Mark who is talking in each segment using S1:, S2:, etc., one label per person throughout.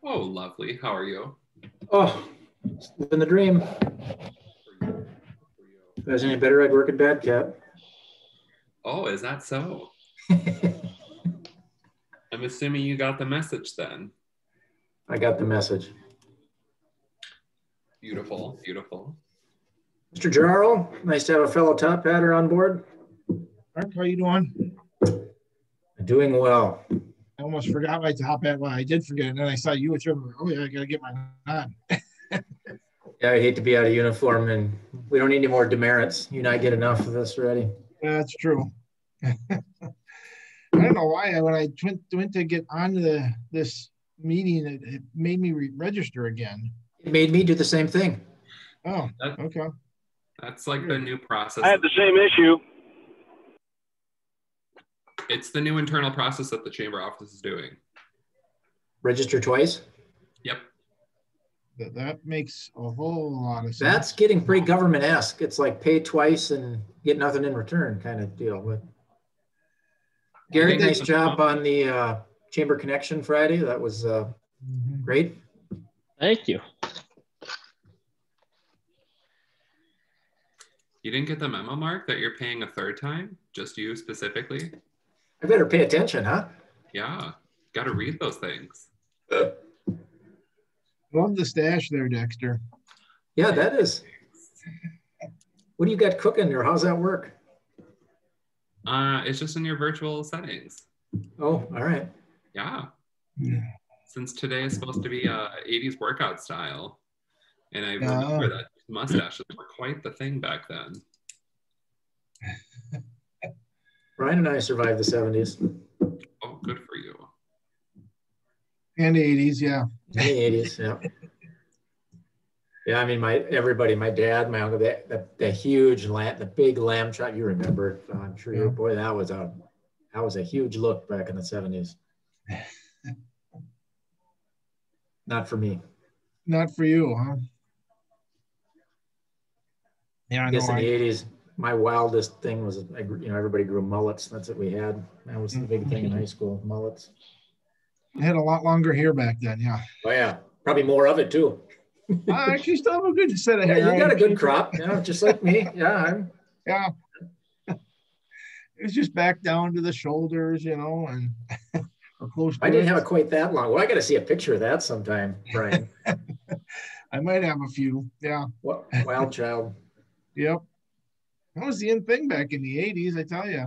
S1: Oh, lovely. How are you?
S2: Oh, living the dream. If I was any better, I'd work at Bad Cat.
S1: Oh, is that so? I'm assuming you got the message then.
S2: I got the message.
S1: Beautiful, beautiful.
S2: Mr. Jarrell, nice to have a fellow top hatter on board.
S3: Mark, how you doing?
S2: Doing well.
S3: I almost forgot my top hat. Well, I did forget it. And then I saw you with your, oh yeah, I gotta get mine on.
S2: Yeah, I hate to be out of uniform, and we don't need any more demerits. You and I get enough of this already.
S3: Yeah, that's true. I don't know why. When I went to get onto this meeting, it made me register again.
S2: It made me do the same thing.
S3: Oh, okay.
S1: That's like the new process.
S4: I had the same issue.
S1: It's the new internal process that the chamber office is doing.
S2: Register twice?
S1: Yep.
S3: That makes a whole lot of sense.
S2: That's getting pretty government-esque. It's like pay twice and get nothing in return kind of deal. But Gary, nice job on the Chamber Connection Friday. That was great.
S5: Thank you.
S1: You didn't get the memo, Mark, that you're paying a third time? Just you specifically?
S2: I better pay attention, huh?
S1: Yeah. Got to read those things.
S3: Love the stash there, Dexter.
S2: Yeah, that is. What do you got cooking there? How's that work?
S1: It's just in your virtual settings.
S2: Oh, all right.
S1: Yeah. Since today is supposed to be a 80s workout style. And I remember that mustaches were quite the thing back then.
S2: Brian and I survived the 70s.
S1: Oh, good for you.
S3: And the 80s, yeah.
S2: And the 80s, yeah. Yeah, I mean, my dad, my uncle, the huge lamb, the big lamb chop. You remember it? I'm sure you. Boy, that was a huge look back in the 70s. Not for me.
S3: Not for you, huh? Yeah,
S2: I guess in the 80s, my wildest thing was, everybody grew mullets. That's what we had. That was the big thing in high school, mullets.
S3: I had a lot longer hair back then, yeah.
S2: Oh yeah, probably more of it too.
S3: I actually still have a good set of hair.
S2: Yeah, you got a good crop, yeah, just like me. Yeah.
S3: Yeah. It's just back down to the shoulders, and or close to
S2: I didn't have it quite that long. Well, I got to see a picture of that sometime, Brian.
S3: I might have a few. Yeah.
S2: What wild child.
S3: Yep. That was the in thing back in the 80s, I tell you.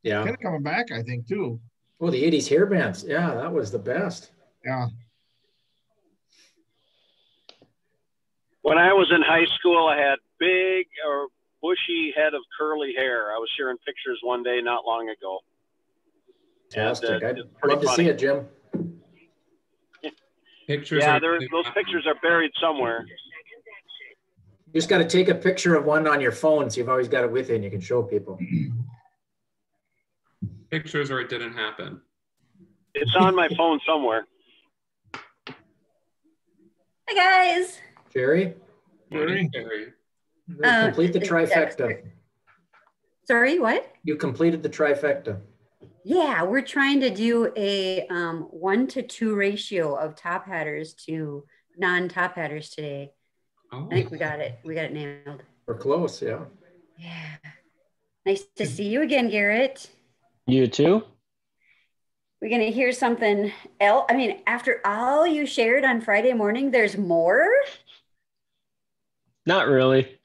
S2: Yeah.
S3: Kind of coming back, I think, too.
S2: Oh, the 80s hair bands. Yeah, that was the best.
S3: Yeah.
S4: When I was in high school, I had big or bushy head of curly hair. I was sharing pictures one day not long ago.
S2: Fantastic. I'd love to see it, Jim.
S1: Pictures.
S4: Yeah, those pictures are buried somewhere.
S2: You just got to take a picture of one on your phone, so you've always got it with you and you can show people.
S1: Pictures or it didn't happen.
S4: It's on my phone somewhere.
S6: Hi, guys.
S2: Jerry?
S1: Jerry.
S2: Complete the trifecta.
S6: Sorry, what?
S2: You completed the trifecta.
S6: Yeah, we're trying to do a 1-to-2 ratio of top hatters to non-top hatters today.
S1: Oh.
S6: I think we got it. We got it nailed.
S2: We're close, yeah.
S6: Yeah. Nice to see you again, Garrett.
S5: You too?
S6: We're going to hear something else. I mean, after all you shared on Friday morning, there's more?
S5: Not really.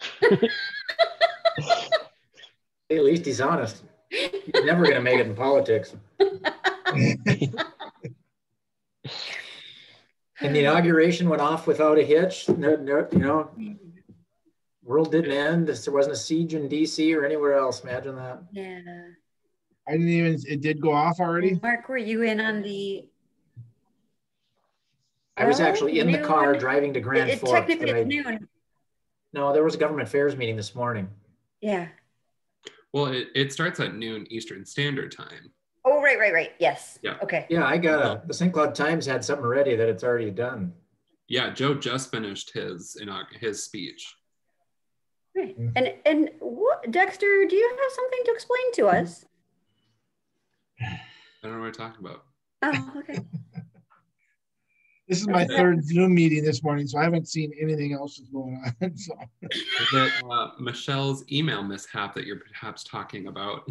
S2: At least he's honest. He's never going to make it in politics. And the inauguration went off without a hitch. No, world didn't end. There wasn't a siege in DC or anywhere else. Imagine that.
S6: Yeah.
S3: I didn't even, it did go off already?
S6: Mark, were you in on the...
S2: I was actually in the car driving to Grand Forks.
S6: Technically it's noon.
S2: No, there was a government affairs meeting this morning.
S6: Yeah.
S1: Well, it starts at noon Eastern Standard Time.
S6: Oh, right. Yes.
S1: Yeah.
S6: Okay.
S2: Yeah, I got the St. Cloud Times had something ready that it's already done.
S1: Yeah, Joe just finished his speech.
S6: Right. And what, Dexter, do you have something to explain to us?
S1: I don't know what we're talking about.
S6: Oh, okay.
S3: This is my third Zoom meeting this morning, so I haven't seen anything else that's going on. So.
S1: Is it Michelle's email mishap that you're perhaps talking about?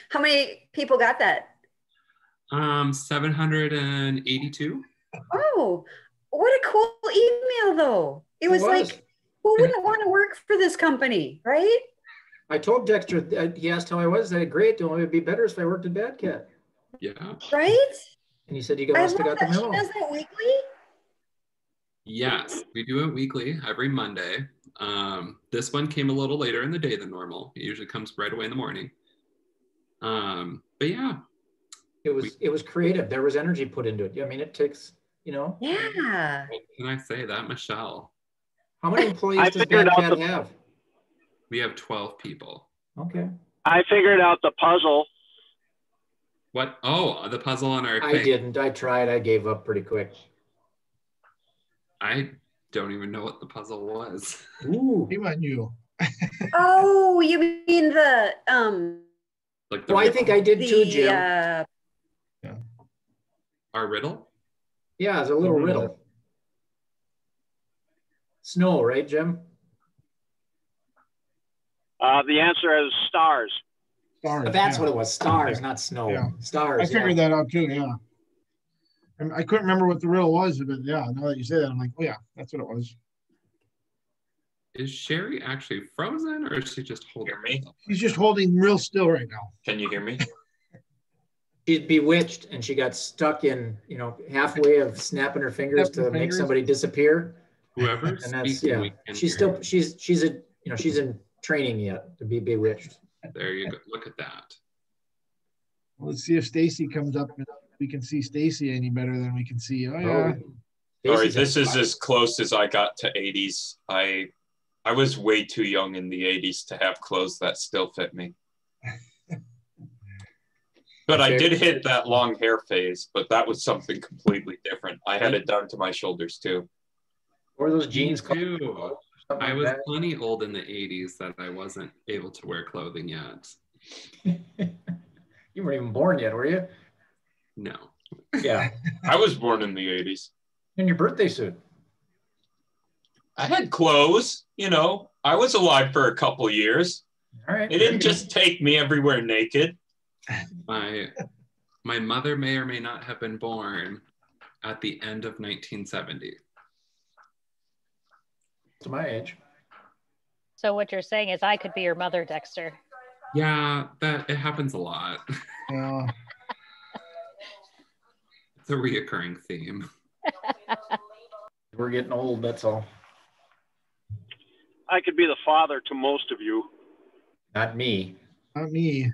S6: How many people got that?
S1: 782.
S6: Oh, what a cool email, though. It was like, who wouldn't want to work for this company, right?
S2: I told Dexter, he asked how I was. I said, great. The only would be better if I worked at Bad Cat.
S1: Yeah.
S6: Right?
S2: And he said, you must have got the memo.
S6: She does that weekly?
S1: Yes, we do it weekly, every Monday. This one came a little later in the day than normal. It usually comes right away in the morning. But yeah.
S2: It was creative. There was energy put into it. I mean, it takes,
S6: Yeah.
S1: What can I say? That Michelle.
S2: How many employees does Bad Cat have?
S1: We have 12 people.
S2: Okay.
S4: I figured out the puzzle.
S1: What? Oh, the puzzle on our
S2: I
S1: thing.
S2: didn't. I tried. I gave up pretty quick.
S1: I don't even know what the puzzle was.
S2: Ooh.
S3: Shame on you.
S6: Oh, you mean the
S1: Like the
S2: I think I did too, Jim.
S1: Our riddle?
S2: Yeah, it's a little riddle. Snow, right, Jim?
S4: The answer is stars.
S3: Stars.
S2: That's what it was. Stars, not snow.
S3: Yeah.
S2: Stars.
S3: I figured that out too. Yeah. And I couldn't remember what the riddle was, but yeah, now that you say that, I'm like, oh yeah, that's what it was.
S1: Is Sherry actually frozen, or is she just holding
S7: me?
S3: She's just holding real still right now.
S7: Can you hear me?
S2: She's bewitched, and she got stuck in, halfway of snapping her fingers to make somebody disappear.
S1: Whoever.
S2: And that's she's in training yet to be bewitched.
S1: There you go. Look at that.
S3: Well, let's see if Stacy comes up and we can see Stacy any better than we can see. Oh yeah.
S7: All right, this is as close as I got to 80s. I was way too young in the 80s to have clothes that still fit me. But I did hit that long hair phase, but that was something completely different. I had it down to my shoulders too.
S2: Or those jeans.
S1: Too. I was plenty old in the 80s that I wasn't able to wear clothing yet.
S2: You weren't even born yet, were you?
S1: No.
S2: Yeah.
S7: I was born in the 80s.
S2: In your birthday suit.
S7: I had clothes, I was alive for a couple years.
S2: All right.
S7: It didn't just take me everywhere naked.
S1: My mother may or may not have been born at the end of 1970.
S2: To my age.
S8: So what you're saying is I could be your mother, Dexter.
S1: Yeah, it happens a lot. It's a reoccurring theme.
S2: We're getting old, that's all.
S4: I could be the father to most of you.
S2: Not me.
S3: Not me.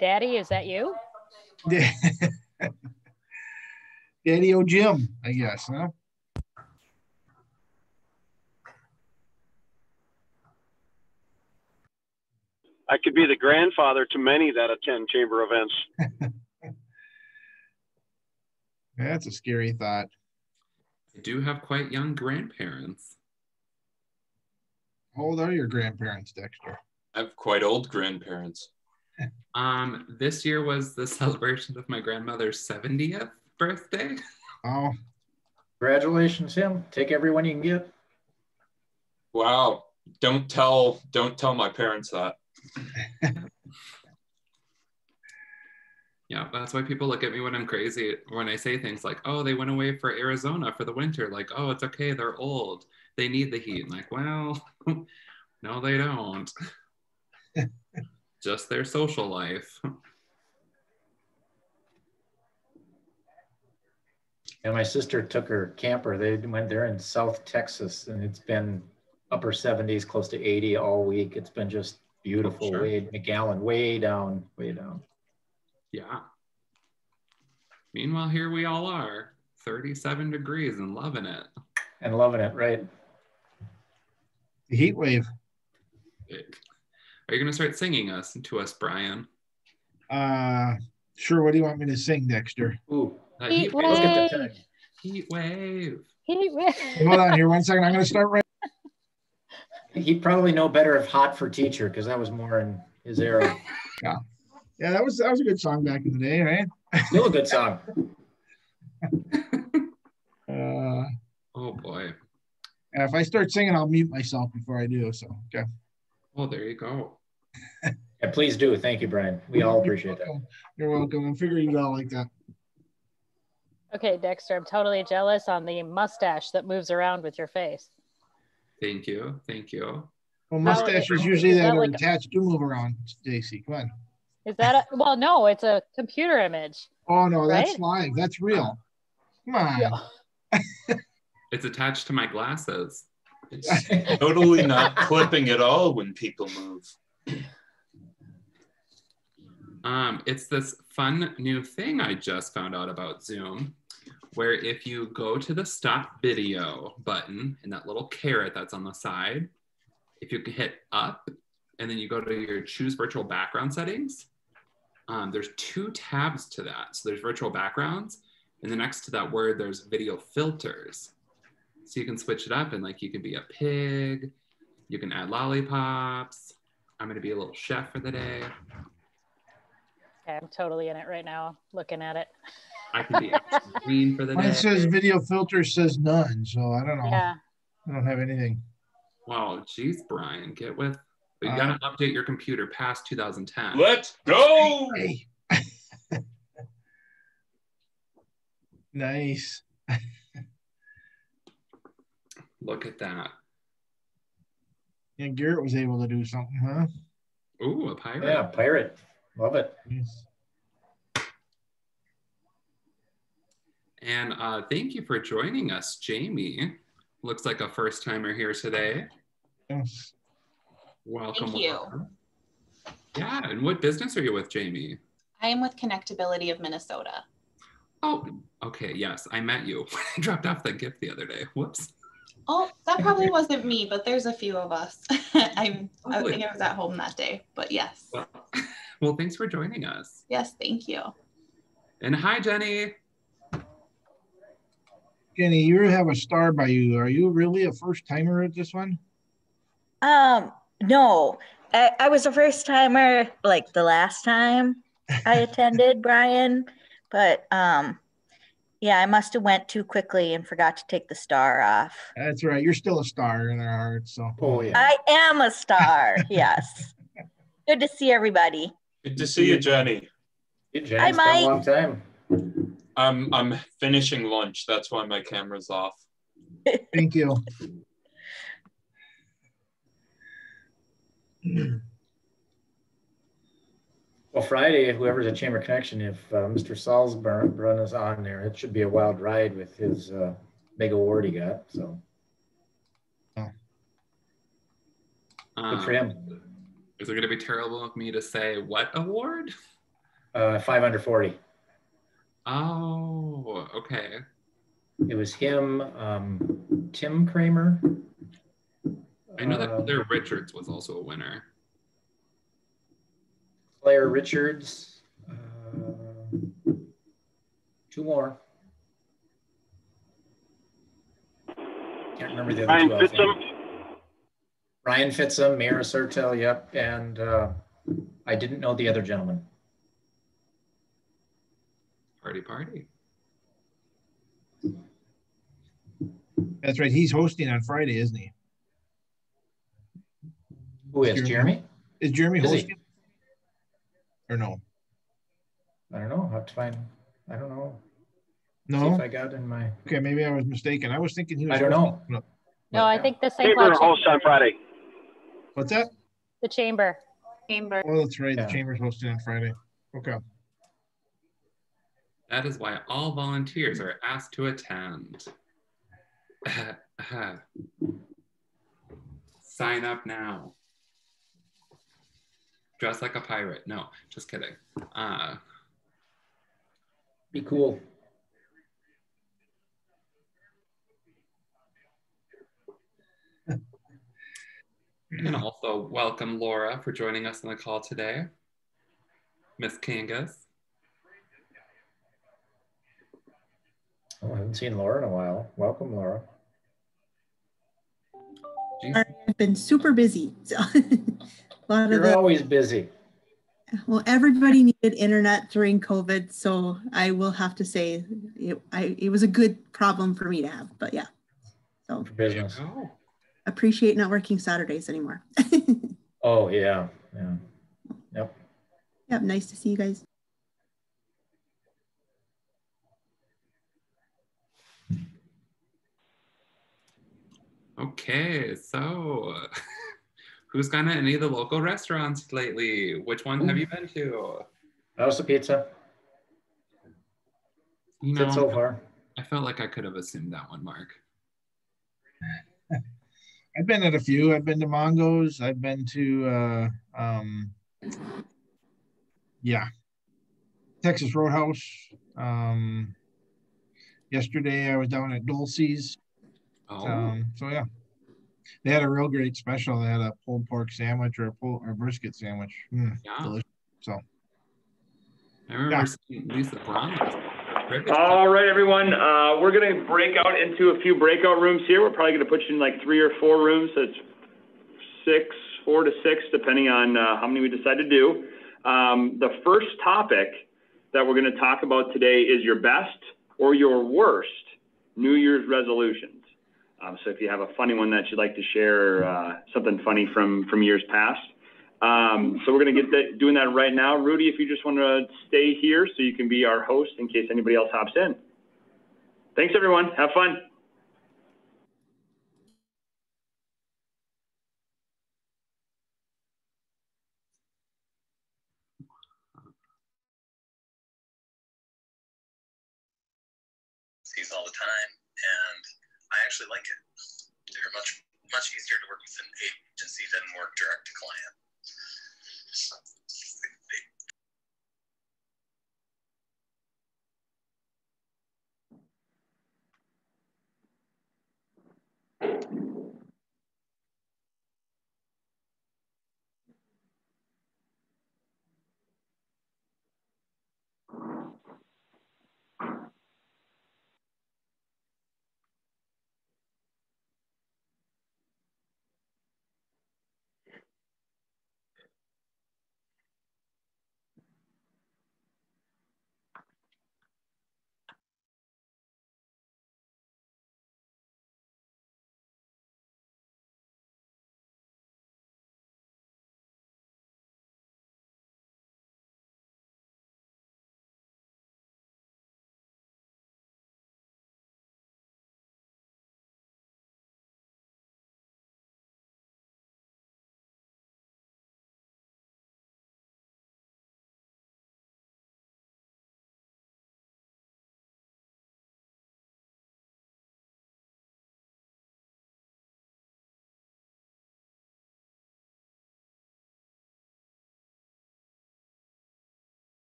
S8: Daddy, is that you?
S3: Daddy-o Jim, I guess, huh?
S4: I could be the grandfather to many that attend chamber events.
S3: That's a scary thought.
S1: I do have quite young grandparents.
S3: How old are your grandparents, Dexter?
S7: I have quite old grandparents.
S1: This year was the celebration of my grandmother's 70th birthday.
S3: Oh.
S2: Congratulations, Tim. Take everyone you can get.
S7: Wow. Don't tell my parents that.
S1: Yeah, that's why people look at me when I'm crazy when I say things like, oh, they went away for Arizona for the winter. Like, oh, it's okay, they're old. They need the heat. I'm like, well, no, they don't. Just their social life.
S2: And my sister took her camper. They went there in South Texas, and it's been upper 70s, close to 80 all week. It's been just beautiful.
S1: Sure.
S2: Wade McGowan, way down, way down.
S1: Yeah. Meanwhile, here we all are, 37 degrees and loving it.
S2: And loving it, right?
S3: The heat wave.
S1: Are you going to start singing to us, Brian?
S3: Sure. What do you want me to sing, Dexter?
S2: Ooh.
S8: Heat
S2: Look at the
S8: wave.
S2: time.
S1: Heat wave.
S8: Heat wave.
S3: Hold on here 1 second. I'm going to start right.
S2: He'd probably know better if Hot for Teacher, because that was more in his era.
S3: Yeah. Yeah, that was a good song back in the day, right?
S2: Still a good song.
S1: Oh boy.
S3: And if I start singing, I'll mute myself before I do. So, okay.
S1: Oh, there you go.
S2: Yeah, please do. Thank you, Brian. We all appreciate that.
S3: You're welcome. I'm figuring it out like that.
S8: Okay, Dexter, I'm totally jealous on the mustache that moves around with your face.
S1: Thank you. Thank you.
S3: Well, mustaches usually
S8: is
S3: that
S8: that
S3: are
S8: like
S3: attached do move around, JC. Come on.
S8: Is that well, no, it's a computer image.
S3: Oh no,
S8: right?
S3: that's live. That's real. Come on.
S8: Yeah.
S1: It's attached to my glasses.
S7: It's totally not clipping at all when people move.
S1: It's this fun new thing I just found out about Zoom, where if you go to the stop video button and that little caret that's on the side, if you can hit up and then you go to your choose virtual background settings, there's 2 tabs to that. So there's virtual backgrounds, and then next to that word, there's video filters. So you can switch it up and like you can be a pig, you can add lollipops. I'm gonna be a little chef for the day.
S8: Okay, I'm totally in it right now, looking at it.
S1: I can be green for the day.
S3: Mine says video filter says none, so I don't know.
S8: Yeah.
S3: I don't have anything.
S1: Wow, geez, Brian, get with. You gotta update your computer past 2010.
S7: Let's go.
S3: Hey. Nice.
S1: Look at that.
S3: Yeah, Garrett was able to do something, huh?
S1: Ooh, a pirate.
S2: Yeah, pirate. Love it.
S3: Yes.
S1: And thank you for joining us, Jamie. Looks like a first timer here today.
S3: Yes.
S1: Welcome.
S9: Thank you.
S1: Welcome. Yeah, and what business are you with, Jamie?
S9: I am with Connectability of Minnesota.
S1: Oh, okay, yes, I met you. I dropped off that gift the other day. Whoops.
S9: Oh, that probably wasn't me, but there's a few of us. I think I was at home that day, but yes.
S1: Well, thanks for joining us.
S9: Yes, thank you.
S1: And hi, Jenny.
S3: Jenny, you have a star by you. Are you really a first timer at this one?
S10: No, I was a first timer like the last time I attended, Brian, but yeah, I must have went too quickly and forgot to take the star off.
S3: That's right. You're still a star in our hearts. So.
S2: Oh yeah.
S10: I am a star. Yes. Good to see everybody.
S7: Good to see you, Jenny.
S2: Hey, Jenny, it's been a long time.
S7: I'm finishing lunch. That's why my camera's off.
S3: Thank you.
S2: Well, Friday, whoever's at Chamber Connection, if Mr. Salzburn is on there, it should be a wild ride with his big award he got. So good for him.
S1: Is it going to be terrible of me to say what award?
S2: 5 under 40.
S1: Oh, okay.
S2: It was him, Tim Kramer.
S1: I know that Claire Richards was also a winner.
S2: Claire Richards. 2 more. Can't remember the other 2.
S4: Ryan Fitsum.
S2: Ryan Fitsum, Mira Sertel, yep. And I didn't know the other gentleman.
S1: Party, party.
S3: That's right. He's hosting on Friday, isn't he?
S2: Who is Jeremy?
S3: Is Jeremy
S2: Is he?
S3: hosting? Or no?
S2: I don't know. I'll have to find. I don't know.
S3: No.
S2: See if I got in my.
S3: Okay, maybe I was mistaken. I was thinking he was.
S2: I don't know.
S8: No, I think the same
S4: Chamber host on Friday.
S3: What's that?
S8: The chamber.
S9: Chamber.
S3: Oh, that's right.
S2: Yeah.
S3: The chamber's hosting on Friday. Okay.
S1: That is why all volunteers are asked to attend. Sign up now. Dress like a pirate. No, just kidding.
S2: Be cool.
S1: And also welcome Laura for joining us on the call today. Miss Kangas.
S2: Oh, I haven't seen Laura in a while. Welcome, Laura.
S1: Jeez.
S11: I've been super busy. So a lot
S2: You're
S11: of
S2: always busy.
S11: Well, everybody needed internet during COVID, so I will have to say it was a good problem for me to have. But yeah, so
S2: business.
S11: Appreciate not working Saturdays anymore.
S2: Oh yeah, yeah, yep.
S11: Yep, nice to see you guys.
S1: Okay, so who's gone to any of the local restaurants lately? Which one have you been to?
S2: How's the pizza?
S1: You
S2: Good
S1: know,
S2: so far.
S1: I felt like I could have assumed that one, Mark.
S3: I've been at a few. I've been to Mongo's. I've been to yeah, Texas Roadhouse. Yesterday I was down at Dulce's.
S1: Oh.
S3: So yeah, they had a real great special. They had a pulled pork sandwich or a brisket sandwich.
S1: Yeah.
S3: Delicious. So
S1: I remember seeing Lisa Braun.
S12: All right, everyone. We're going to break out into a few breakout rooms here. We're probably going to put you in like 3 or 4 rooms. So it's 4 to 6, depending on how many we decide to do. The first topic that we're going to talk about today is your best or your worst New Year's resolutions. So if you have a funny one that you'd like to share, something funny from years past. So we're going to get doing that right now. Rudy, if you just want to stay here so you can be our host in case anybody else hops in. Thanks, everyone. Have fun.
S13: All the time, and I actually like it. They're much easier to work with an agency than work direct to client.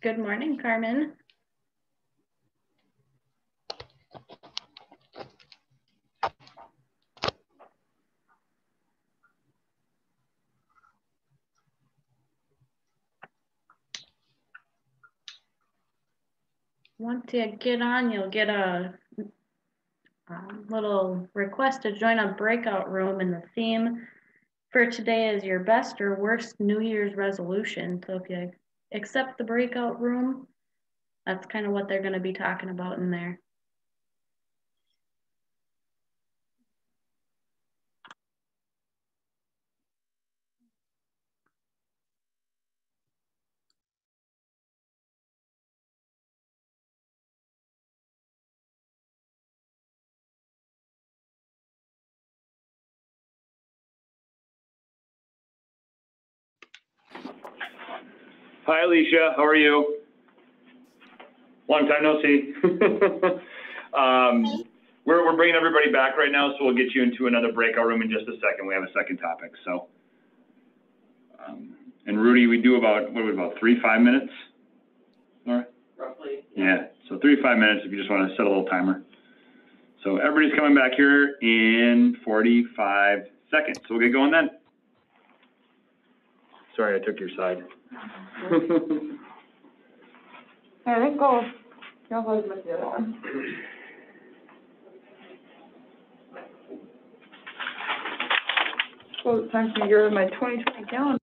S14: Good morning, Carmen. Once you get on, you'll get a little request to join a breakout room, and the theme for today is your best or worst New Year's resolution. So if you accept the breakout room, that's kind of what they're going to be talking about in there.
S12: Hi, Alicia. How are you? Long time no see. We're bringing everybody back right now, so we'll get you into another breakout room in just a second. We have a second topic. So, and Rudy, we do about 3-5 minutes. Laura? Roughly. Yeah. So 3-5 minutes if you just want to set a little timer. So everybody's coming back here in 45 seconds. So we'll get going then. Sorry, I took your side.
S15: I think y'all hold with the other one. Well, it's time for me to go to my 2020 calendar.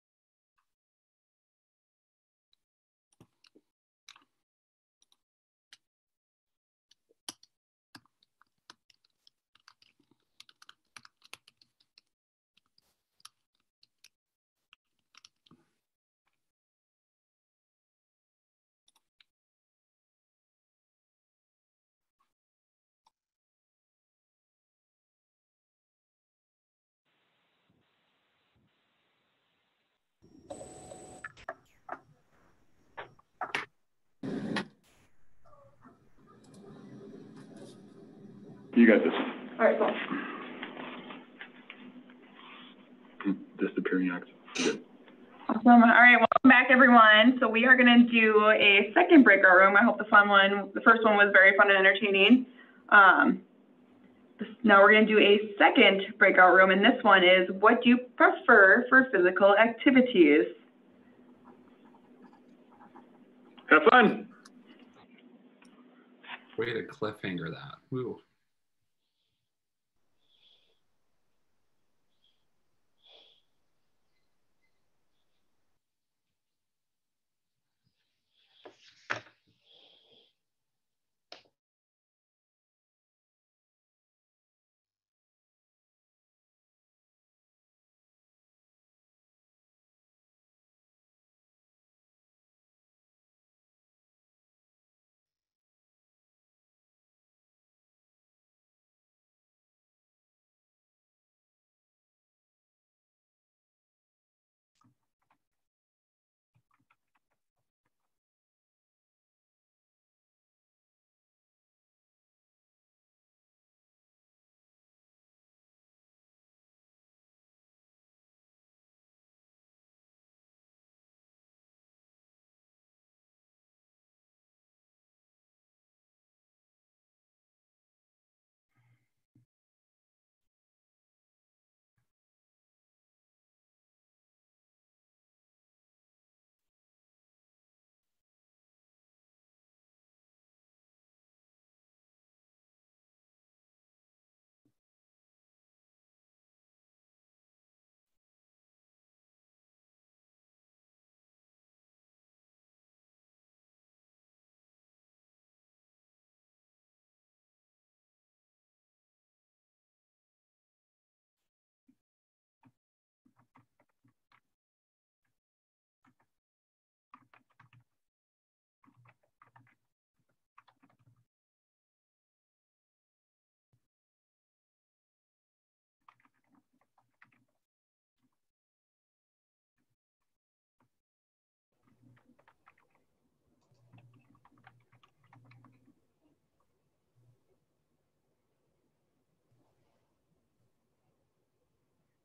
S12: You got this.
S15: All right, cool.
S12: Disappearing acts. Good.
S15: Awesome. All right, welcome back, everyone. So we are going to do a second breakout room. I hope the first one was very fun and entertaining. Now we're going to do a second breakout room, and this one is, what do you prefer for physical activities?
S12: Have fun.
S1: Way to cliffhanger that. Woo.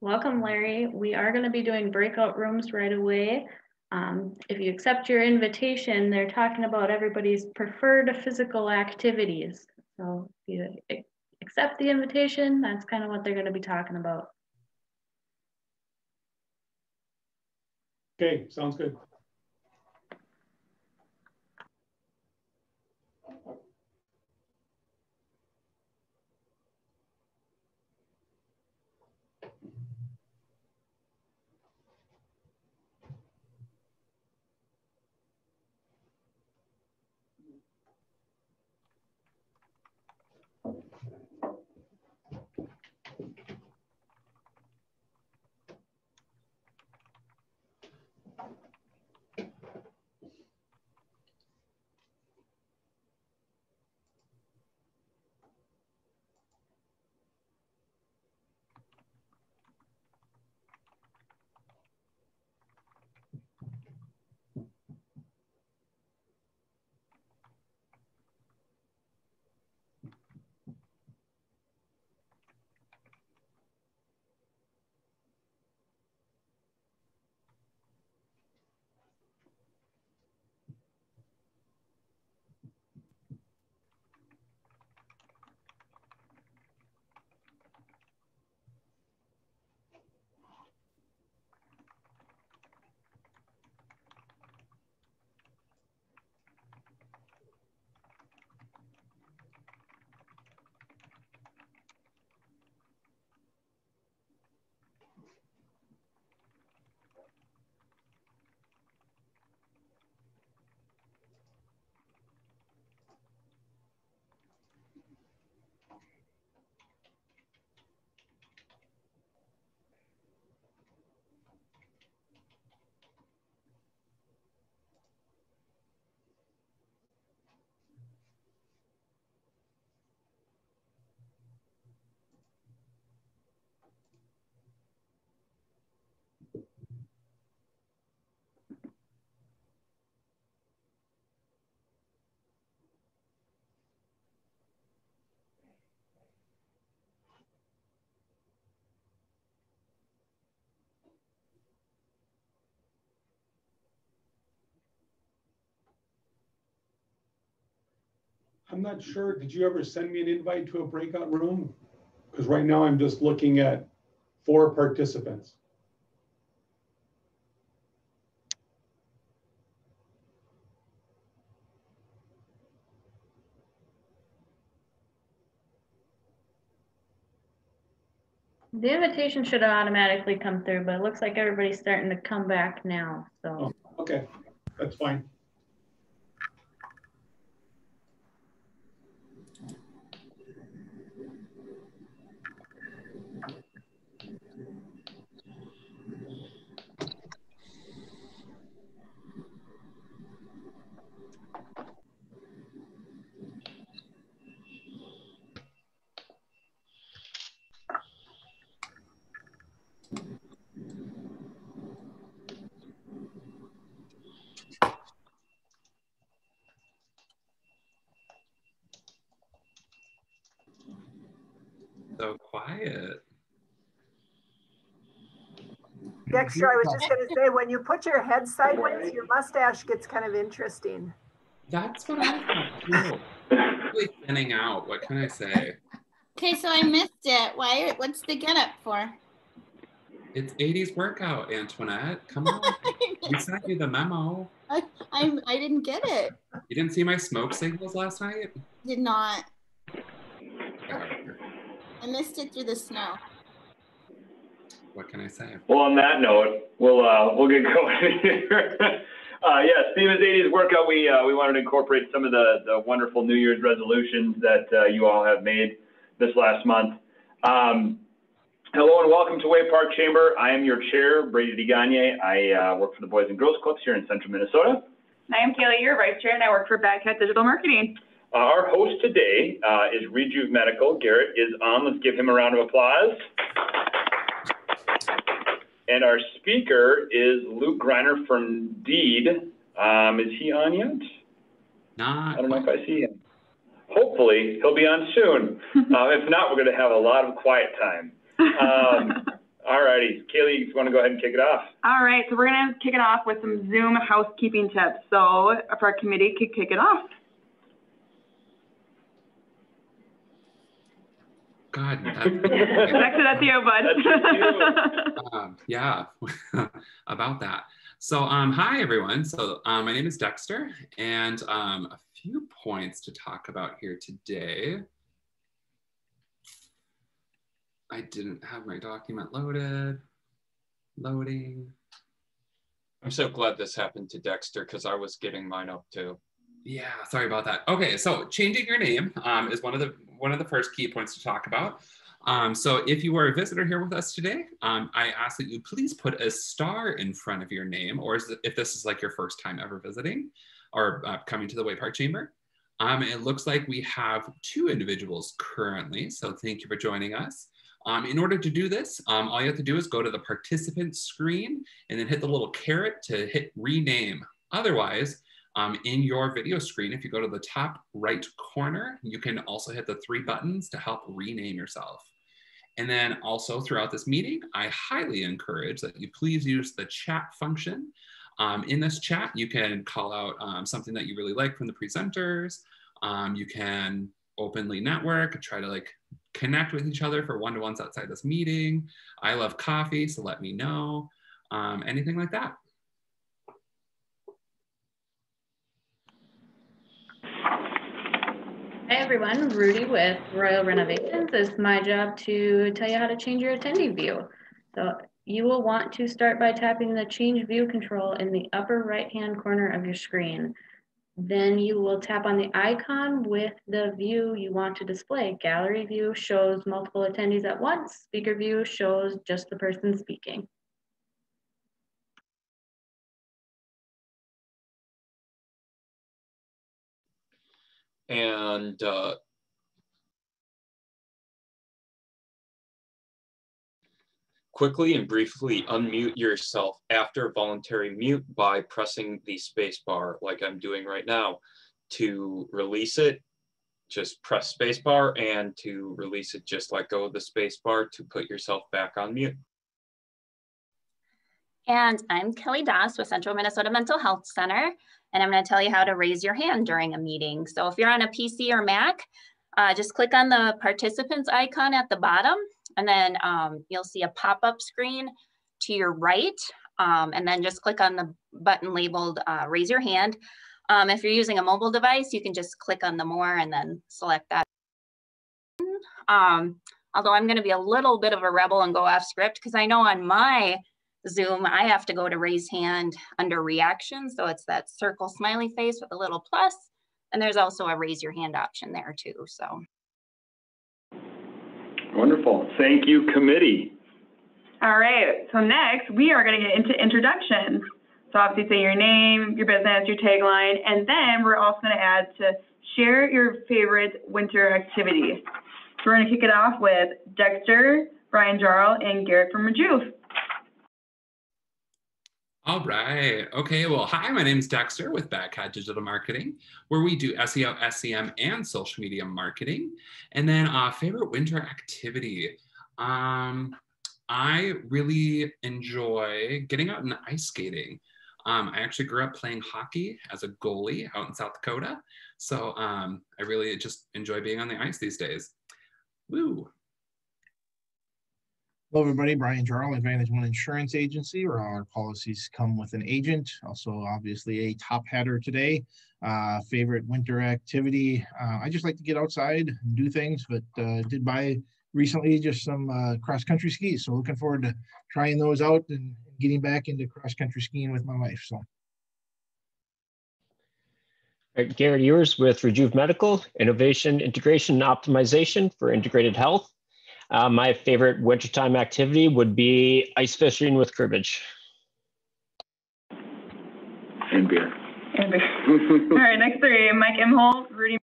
S1: Welcome, Larry. We are going to be doing breakout rooms right away.
S14: If you accept your invitation, they're talking about everybody's preferred physical activities. So if you accept the invitation, that's kind of what they're going to be talking about.
S16: Okay, sounds good. I'm not sure, did you ever send me an invite to a breakout room? Because right now I'm just looking at 4 participants.
S14: The invitation should automatically come through, but it looks like everybody's starting to come back now. So.
S16: Oh, okay, that's fine.
S1: So quiet.
S17: Dexter, I was just going to say, when you put your head sideways, your mustache gets kind of interesting.
S1: That's what I thought too. Really thinning out. What can I say?
S18: Okay, so I missed it. What's the get up for?
S1: It's 80s workout, Antoinette. Come on. We sent you the memo.
S18: I didn't get it.
S1: You didn't see my smoke signals last night?
S18: Did not. I missed it through the snow.
S1: What can I say?
S12: Well, on that note, we'll get going here. Yes, theme is 80s workout. We wanted to incorporate some of the wonderful New Year's resolutions that you all have made this last month. Hello and welcome to Way Park Chamber. I am your chair, Brady DeGagne. I work for the Boys and Girls Clubs here in Central Minnesota.
S15: I am Kaylee, your vice chair, and I work for Bagcat Digital Marketing.
S12: Our host today is Rejuv Medical. Garrett is on. Let's give him a round of applause. And our speaker is Luke Greiner from Deed. Is he on yet?
S1: Not.
S12: I don't know if I see him. Hopefully, he'll be on soon. If not, we're going to have a lot of quiet time. All righty. Kaylee, want to go ahead and kick it off.
S15: All right, so we're gonna kick it off with some Zoom housekeeping tips. So if our committee could kick it off.
S1: God,
S15: Dexter, that's you, bud.
S1: Yeah, about that. So, hi everyone. So, my name is Dexter, and a few points to talk about here today. I didn't have my document loading.
S7: I'm so glad this happened to Dexter because I was getting mine up too.
S1: Yeah, sorry about that. Okay, so changing your name is one of the first key points to talk about. So if you are a visitor here with us today, I ask that you please put a star in front of your name, or if this is like your first time ever visiting or coming to the White Park Chamber. It looks like we have 2 individuals currently, so thank you for joining us. In order to do this, all you have to do is go to the participant screen and then hit the little caret to hit rename. Otherwise, in your video screen, if you go to the top right corner, you can also hit the 3 buttons to help rename yourself. And then also throughout this meeting, I highly encourage that you please use the chat function. In this chat, you can call out something that you really like from the presenters. You can openly network, try to like connect with each other for one-to-ones outside this meeting. I love coffee, so let me know. Anything like that.
S14: Hi everyone, Rudy with Royal Renovations. It's my job to tell you how to change your attendee view. So you will want to start by tapping the change view control in the upper right-hand corner of your screen. Then you will tap on the icon with the view you want to display. Gallery view shows multiple attendees at once. Speaker view shows just the person speaking.
S7: And quickly and briefly unmute yourself after voluntary mute by pressing the space bar like I'm doing right now. To release it, just press space bar, and to release it, just let go of the space bar to put yourself back on mute.
S19: And I'm Kelly Doss with Central Minnesota Mental Health Center, and I'm going to tell you how to raise your hand during a meeting. So if you're on a PC or Mac, just click on the participants icon at the bottom, and then you'll see a pop-up screen to your right, and then just click on the button labeled raise your hand. If you're using a mobile device, you can just click on the more and then select that. Although I'm going to be a little bit of a rebel and go off script because I know on my Zoom, I have to go to raise hand under reaction. So it's that circle smiley face with a little plus, and there's also a raise your hand option there too. So.
S12: Wonderful. Thank you, committee.
S15: All right, so next we are going to get into introductions. So obviously say your name, your business, your tagline, and then we're also going to add to share your favorite winter activity. So we're going to kick it off with Dexter, Brian Jarl, and Garrett from Rejuv.
S1: All right. Okay. Well, hi, my name is Dexter with Badcat Digital Marketing, where we do SEO, SEM, and social media marketing. And then favorite winter activity. I really enjoy getting out and ice skating. I actually grew up playing hockey as a goalie out in South Dakota. So I really just enjoy being on the ice these days. Woo.
S3: Hello, everybody. Brian Jarl, Advantage One Insurance Agency, where all our policies come with an agent. Also, obviously, a top hatter today. Favorite winter activity. I just like to get outside and do things, but did buy recently just some cross-country skis. So looking forward to trying those out and getting back into cross-country skiing with my wife. So.
S5: Garrett Ewers with Rejuv Medical, Innovation, Integration, and Optimization for Integrated Health. My favorite wintertime activity would be ice fishing with cribbage.
S12: And beer.
S15: And beer. All right, next 3, Mike Imholt, Rudy.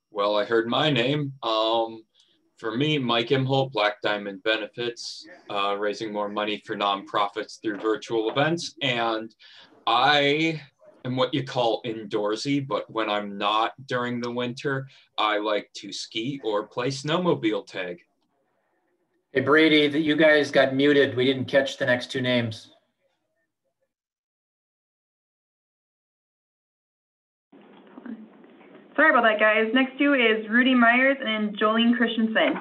S7: Well, I heard my name. For me, Mike Imholt, Black Diamond Benefits, raising more money for nonprofits through virtual events. And I am what you call indoorsy, but when I'm not during the winter, I like to ski or play snowmobile tag.
S2: Hey, Brady, that you guys got muted. We didn't catch the next two names.
S15: Sorry about that, guys. Next two is Rudy Myers and Jolene Christensen.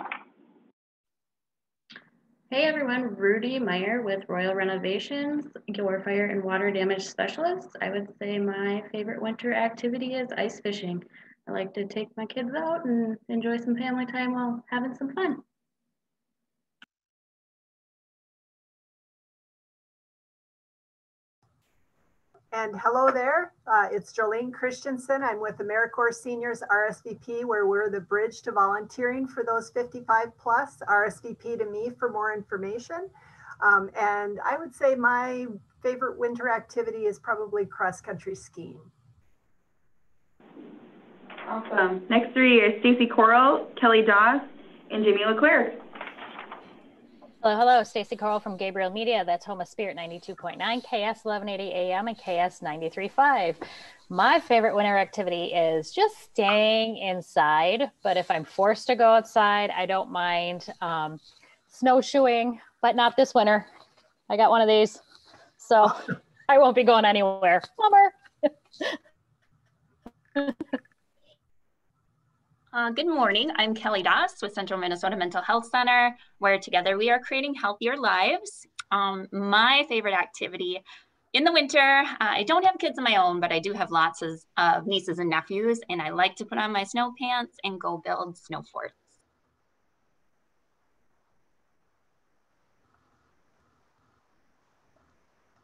S14: Hey everyone, Rudy Meyer with Royal Renovations, your fire and water damage specialist. I would say my favorite winter activity is ice fishing. I like to take my kids out and enjoy some family time while having some fun.
S17: And hello there, it's Jolene Christensen. I'm with AmeriCorps Seniors RSVP, where we're the bridge to volunteering for those 55 plus. RSVP to me for more information. And I would say my favorite winter activity is probably cross-country skiing.
S15: Awesome. Next three is Stacy Coral, Kelly Doss, and Jamie Leclerc.
S8: Hello, Stacy Coral from Gabriel Media. That's Home of Spirit 92.9, KS 1180 AM, and KS 93.5. My favorite winter activity is just staying inside, but if I'm forced to go outside, I don't mind snowshoeing, but not this winter. I got one of these, so I won't be going anywhere. Bummer.
S19: Good morning, I'm Kelly Doss with Central Minnesota Mental Health Center, where together we are creating healthier lives. My favorite activity in the winter, I don't have kids of my own, but I do have lots of nieces and nephews, and I like to put on my snow pants and go build snow forts.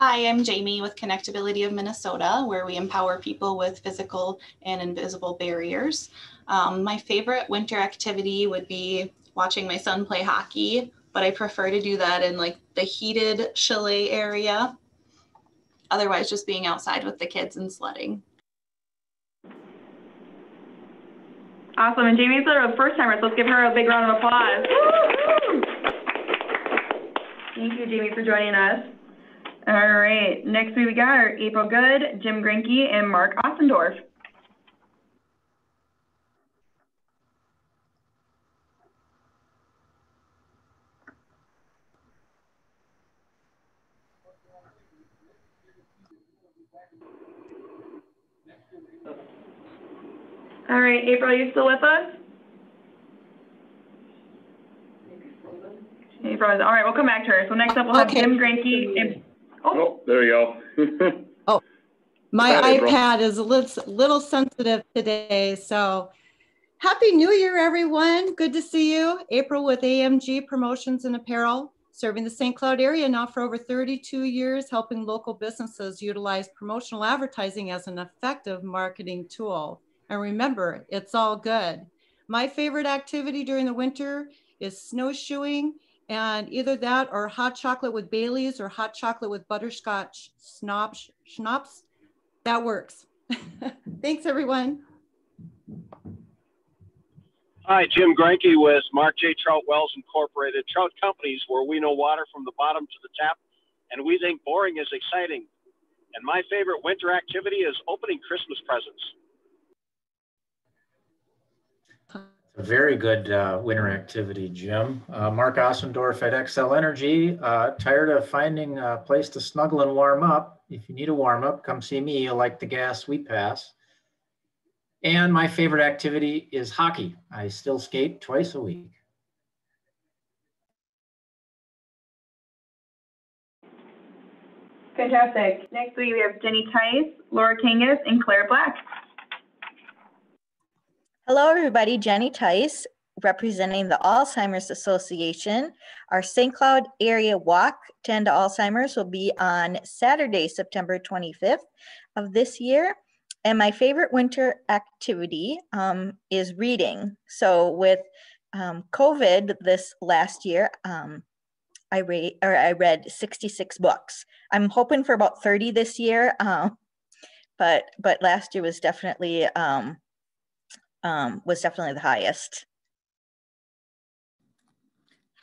S9: Hi, I'm Jamie with Connectability of Minnesota, where we empower people with physical and invisible barriers. My favorite winter activity would be watching my son play hockey, but I prefer to do that in like the heated chalet area. Otherwise, just being outside with the kids and sledding.
S15: Awesome, and Jamie's a first timer, so let's give her a big round of applause. Thank you, Jamie, for joining us. All right, next we got are April Good, Jim Grinke, and Mark Ossendorf. All right, April, are you still with us? April, all right, we'll come back to her. So next up we'll have Jim Grinke and
S12: Oh, there you go.
S20: Oh, my
S12: Hi, April.
S20: iPad is a little sensitive today. So happy New Year, everyone. Good to see you. April with AMG Promotions and Apparel, serving the St. Cloud area now for over 32 years, helping local businesses utilize promotional advertising as an effective marketing tool. And remember, it's all good. My favorite activity during the winter is snowshoeing, and either that or hot chocolate with Bailey's or hot chocolate with butterscotch schnapps. That works. Thanks, everyone.
S4: Hi, Jim Grinke with Mark J. Trout Wells Incorporated, trout companies where we know water from the bottom to the top, and we think boring is exciting. And my favorite winter activity is opening Christmas presents.
S2: A very good winter activity, Jim. Mark Ossendorf at XL Energy. Tired of finding a place to snuggle and warm up? If you need a warm up, come see me. You'll like the gas we pass. And my favorite activity is hockey. I still skate twice a week.
S15: fantastic. Next we have Jenny Tice, Laura Kangas, and Claire Black.
S10: Hello, everybody. Jenny Tice, representing the Alzheimer's Association. Our St. Cloud area walk to end Alzheimer's will be on Saturday, September 25th of this year. And my favorite winter activity is reading. So with COVID this last year, I read 66 books. I'm hoping for about 30 this year, but last year was definitely the highest.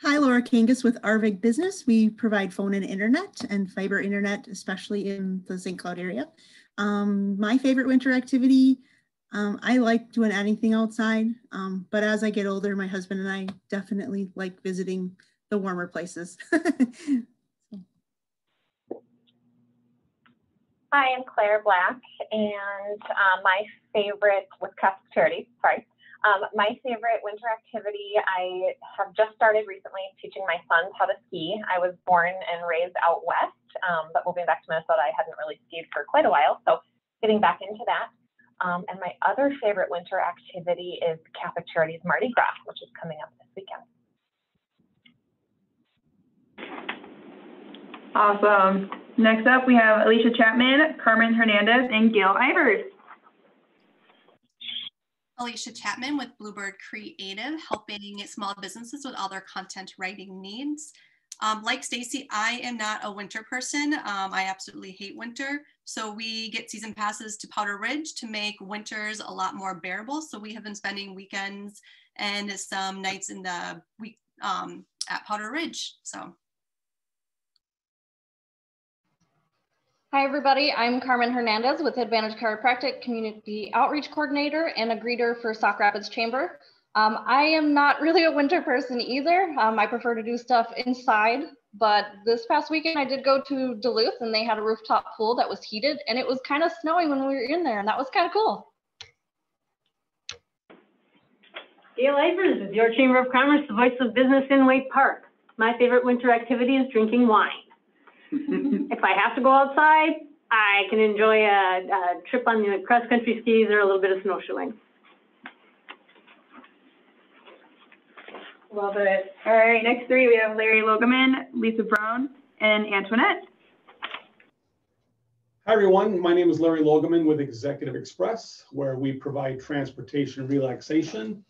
S11: Hi, Laura Kangas with Arvig Business. We provide phone and internet and fiber internet, especially in the St. Cloud area. My favorite winter activity, I like doing anything outside, but as I get older, my husband and I definitely like visiting the warmer places.
S21: Hi, I'm Claire Black, and my favorite with Catholic Charities, sorry. My favorite winter activity, I have just started recently teaching my sons how to ski. I was born and raised out west, but moving back to Minnesota, I hadn't really skied for quite a while, so getting back into that. And my other favorite winter activity is Catholic Charities Mardi Gras, which is coming up this weekend.
S15: Awesome. Next up, we have Alicia Chapman, Carmen Hernandez, and Gail Ivers.
S22: Alicia Chapman with Bluebird Creative, helping small businesses with all their content writing needs. Like Stacy, I am not a winter person. I absolutely hate winter. So we get season passes to Powder Ridge to make winters a lot more bearable. So we have been spending weekends and some nights in the week at Powder Ridge. So.
S23: Hi, everybody. I'm Carmen Hernandez with Advantage Chiropractic, Community Outreach Coordinator and a greeter for Sauk Rapids Chamber. I am not really a winter person either. I prefer to do stuff inside, but this past weekend I did go to Duluth and they had a rooftop pool that was heated and it was kind of snowing when we were in there and that was kind of cool.
S24: Gail Ivers with your Chamber of Commerce, the voice of business in Waite Park. My favorite winter activity is drinking wine. If I have to go outside, I can enjoy a trip on the cross-country skis or a little bit of snowshoeing.
S15: Love it. All right, next three, we have Larry Logeman, Lisa Brown, and Antoinette.
S16: Hi, everyone. My name is Larry Logeman with Executive Express, where we provide transportation relaxation.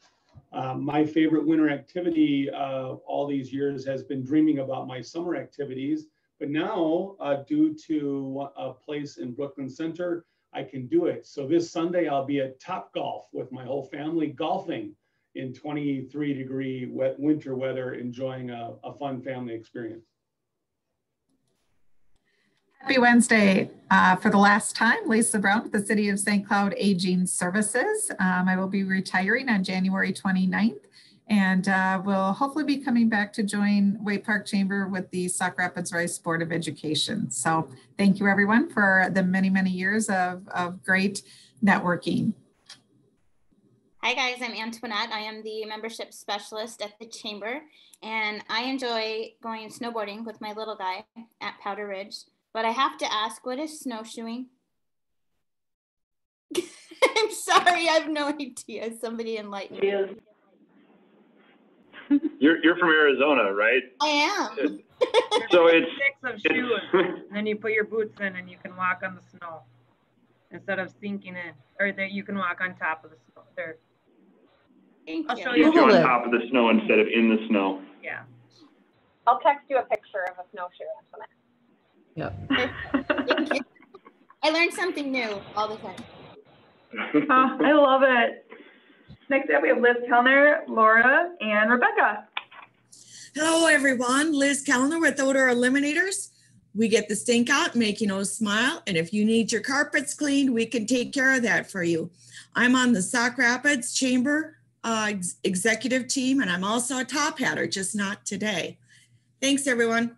S16: My favorite winter activity all these years has been dreaming about my summer activities. But now, due to a place in Brooklyn Center, I can do it. So this Sunday, I'll be at Top Golf with my whole family golfing in 23-degree winter weather, enjoying a fun family experience.
S25: Happy Wednesday. For the last time, Lisa Brown with the City of St. Cloud Aging Services. I will be retiring on January 29th. And we'll hopefully be coming back to join Waite Park Chamber with the Sauk Rapids Rice Board of Education. So thank you everyone for the many, many years of great networking.
S18: Hi guys, I'm Antoinette. I am the membership specialist at the Chamber and I enjoy going snowboarding with my little guy at Powder Ridge. But I have to ask, what is snowshoeing? I'm sorry, I have no idea. Somebody enlighten me.
S12: You're from Arizona, right?
S18: I am.
S12: So it's
S26: six of shoes, and then you put your boots in, and you can walk on the snow instead of sinking in, or that you can walk on top of the snow. There. I'll show you.
S12: You're on top of the snow instead of in the snow.
S26: Yeah.
S21: I'll text you a picture of a snowshoe, Antoinette.
S18: Yep. I learned something new all the time.
S15: Oh, I love it. Next up, we have Liz Kellner, Laura, and Rebecca.
S27: Hello, everyone. Liz Kellner with Odor Eliminators. We get the stink out, make you know smile. And if you need your carpets cleaned, we can take care of that for you. I'm on the Sauk Rapids Chamber executive team, and I'm also a top hatter, just not today. Thanks, everyone.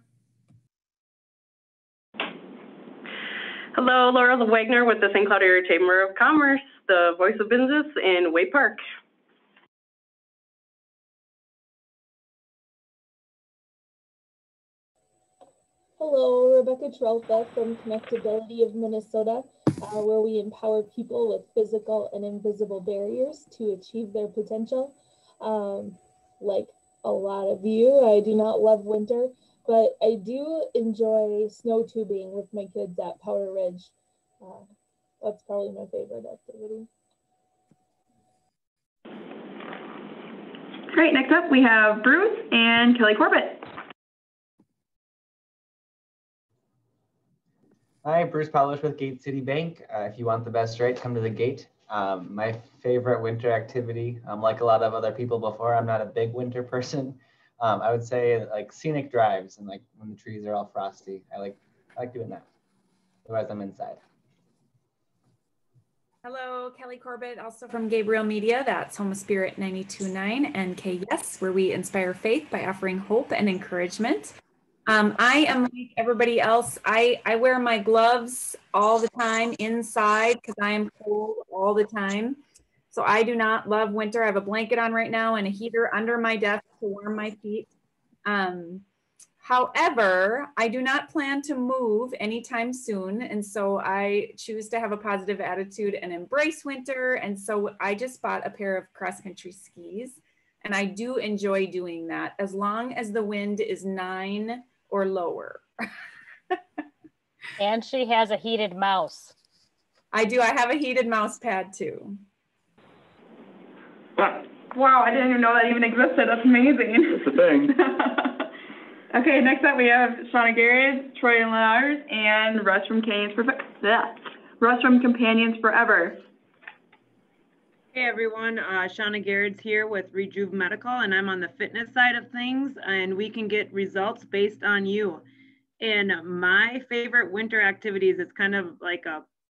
S28: Hello, Laura Wagner with the St. Cloud Area Chamber of Commerce, the voice of business in Waite Park.
S29: Hello, Rebecca Trelfa from Connectability of Minnesota, where we empower people with physical and invisible barriers to achieve their potential. Like a lot of you, I do not love winter, but I do enjoy snow tubing with my kids at Powder Ridge. That's probably my favorite activity.
S15: Great, next up we have Bruce and Kelly Corbett.
S30: Hi, Bruce Polish with Gate City Bank. If you want the best rate, come to the gate. My favorite winter activity, like a lot of other people before, I'm not a big winter person. I would say like scenic drives and like when the trees are all frosty. I like doing that. Otherwise, I'm inside.
S1: Hello, Kelly Corbett, also from Gabriel Media. That's Home of Spirit 92.9 and KYES, where we inspire faith by offering hope and encouragement. I am like everybody else. I wear my gloves all the time inside because I am cold all the time. So I do not love winter. I have a blanket on right now and a heater under my desk to warm my feet. However, I do not plan to move anytime soon. And so I choose to have a positive attitude and embrace winter. And so I just bought a pair of cross-country skis. And I do enjoy doing that as long as the wind is 9 or lower.
S3: And she has a heated mouse.
S1: I do. I have a heated mouse pad too.
S15: Wow, I didn't even know that even existed. That's amazing.
S12: That's the thing.
S15: Okay, next up we have Shauna Garrett, Troy Lennars, and Russ from Companions Forever.
S26: Hey everyone, Shauna Garrett's here with Rejuv Medical, and I'm on the fitness side of things, and we can get results based on you. And my favorite winter activities, it's kind of like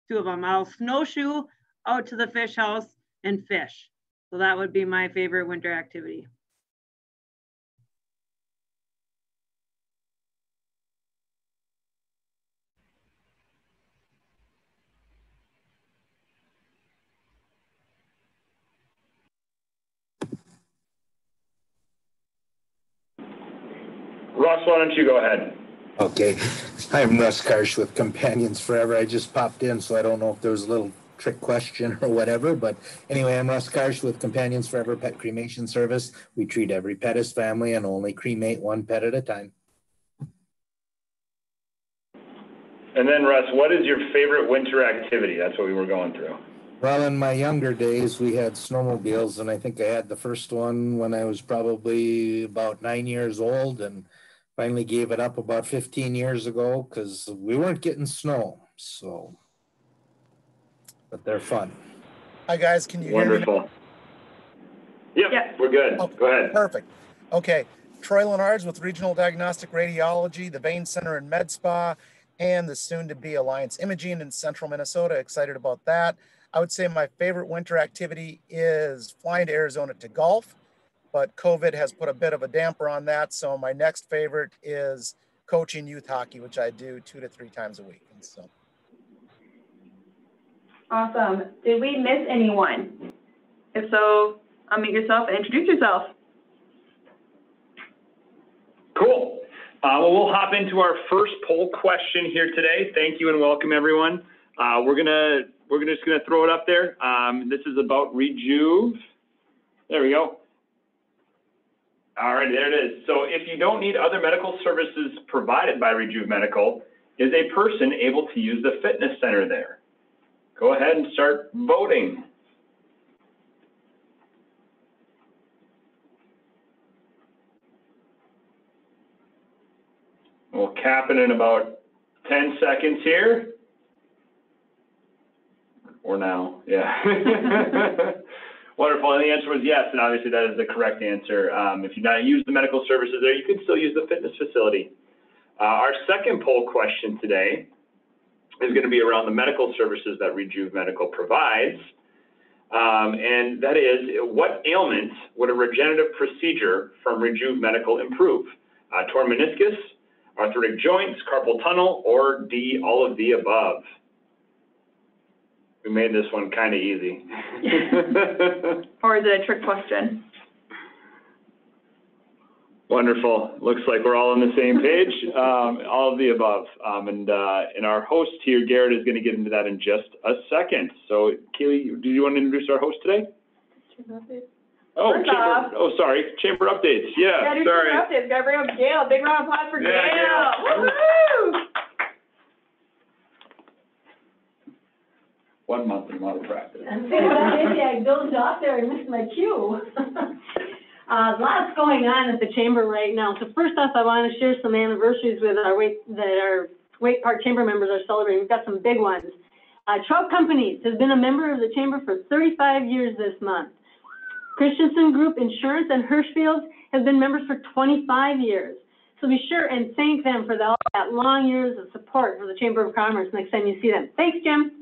S26: two of them. I'll snowshoe out to the fish house and fish. So that would be my favorite winter activity.
S12: Russ, why don't you go ahead?
S5: Okay. I'm Russ Karsh with Companions Forever. I just popped in, so I don't know if there was a little trick question or whatever, but anyway, I'm Russ Karsh with Companions Forever Pet Cremation Service. We treat every pet as family and only cremate one pet at a time.
S12: And then Russ, what is your favorite winter activity? That's what we were going through.
S5: Well, in my younger days, we had snowmobiles, and I think I had the first one when I was probably about 9 years old, and finally gave it up about 15 years ago because we weren't getting snow. So, but they're fun.
S6: Hi guys, can you hear me?
S12: Wonderful. Yep, we're good.
S6: Okay,
S12: go ahead.
S6: Perfect. Okay, Troy Lennars with Regional Diagnostic Radiology, the Vein Center and Med Spa, and the soon-to-be Alliance Imaging in Central Minnesota. Excited about that. I would say my favorite winter activity is flying to Arizona to golf, but COVID has put a bit of a damper on that. So my next favorite is coaching youth hockey, which I do 2 to 3 times a week. And so.
S15: Awesome. Did we miss anyone? If so, unmute yourself and introduce yourself.
S12: Cool. Well, we'll hop into our first poll question here today. Thank you and welcome everyone. We're just gonna throw it up there. This is about Rejuv. There we go. All right, there it is. So if you don't need other medical services provided by Rejuv Medical, is a person able to use the fitness center there? Go ahead and start voting. We'll cap it in about 10 seconds here. Or now, yeah. Wonderful, and the answer was yes, and obviously that is the correct answer. If you not use the medical services there, you can still use the fitness facility. Our second poll question today is going to be around the medical services that Rejuv Medical provides. And that is, what ailment would a regenerative procedure from Rejuv Medical improve? Torn meniscus, arthritic joints, carpal tunnel, or D, all of the above? We made this one kind of easy.
S15: Or is it a trick question?
S12: Wonderful. Looks like we're all on the same page. All of the above. And our host here, Garrett, is going to get into that in just a second. So, Kaylee, do you want to introduce our host today? Oh, sorry. Chamber updates. Yeah,
S15: do
S12: sorry.
S15: Chamber updates. Got to bring up Gail. Big round of applause for Gail.
S12: Gail.
S15: Woohoo!
S12: 1 month and a lot of practice.
S24: Maybe I dozed off there and missed my cue. Lots going on at the chamber right now. So first off, I want to share some anniversaries with our Wake Park Chamber members are celebrating. We've got some big ones. Trout Companies has been a member of the chamber for 35 years this month. Christensen Group Insurance and Hirschfield has been members for 25 years. So be sure and thank them for all that long years of support for the Chamber of Commerce next time you see them. Thanks, Jim.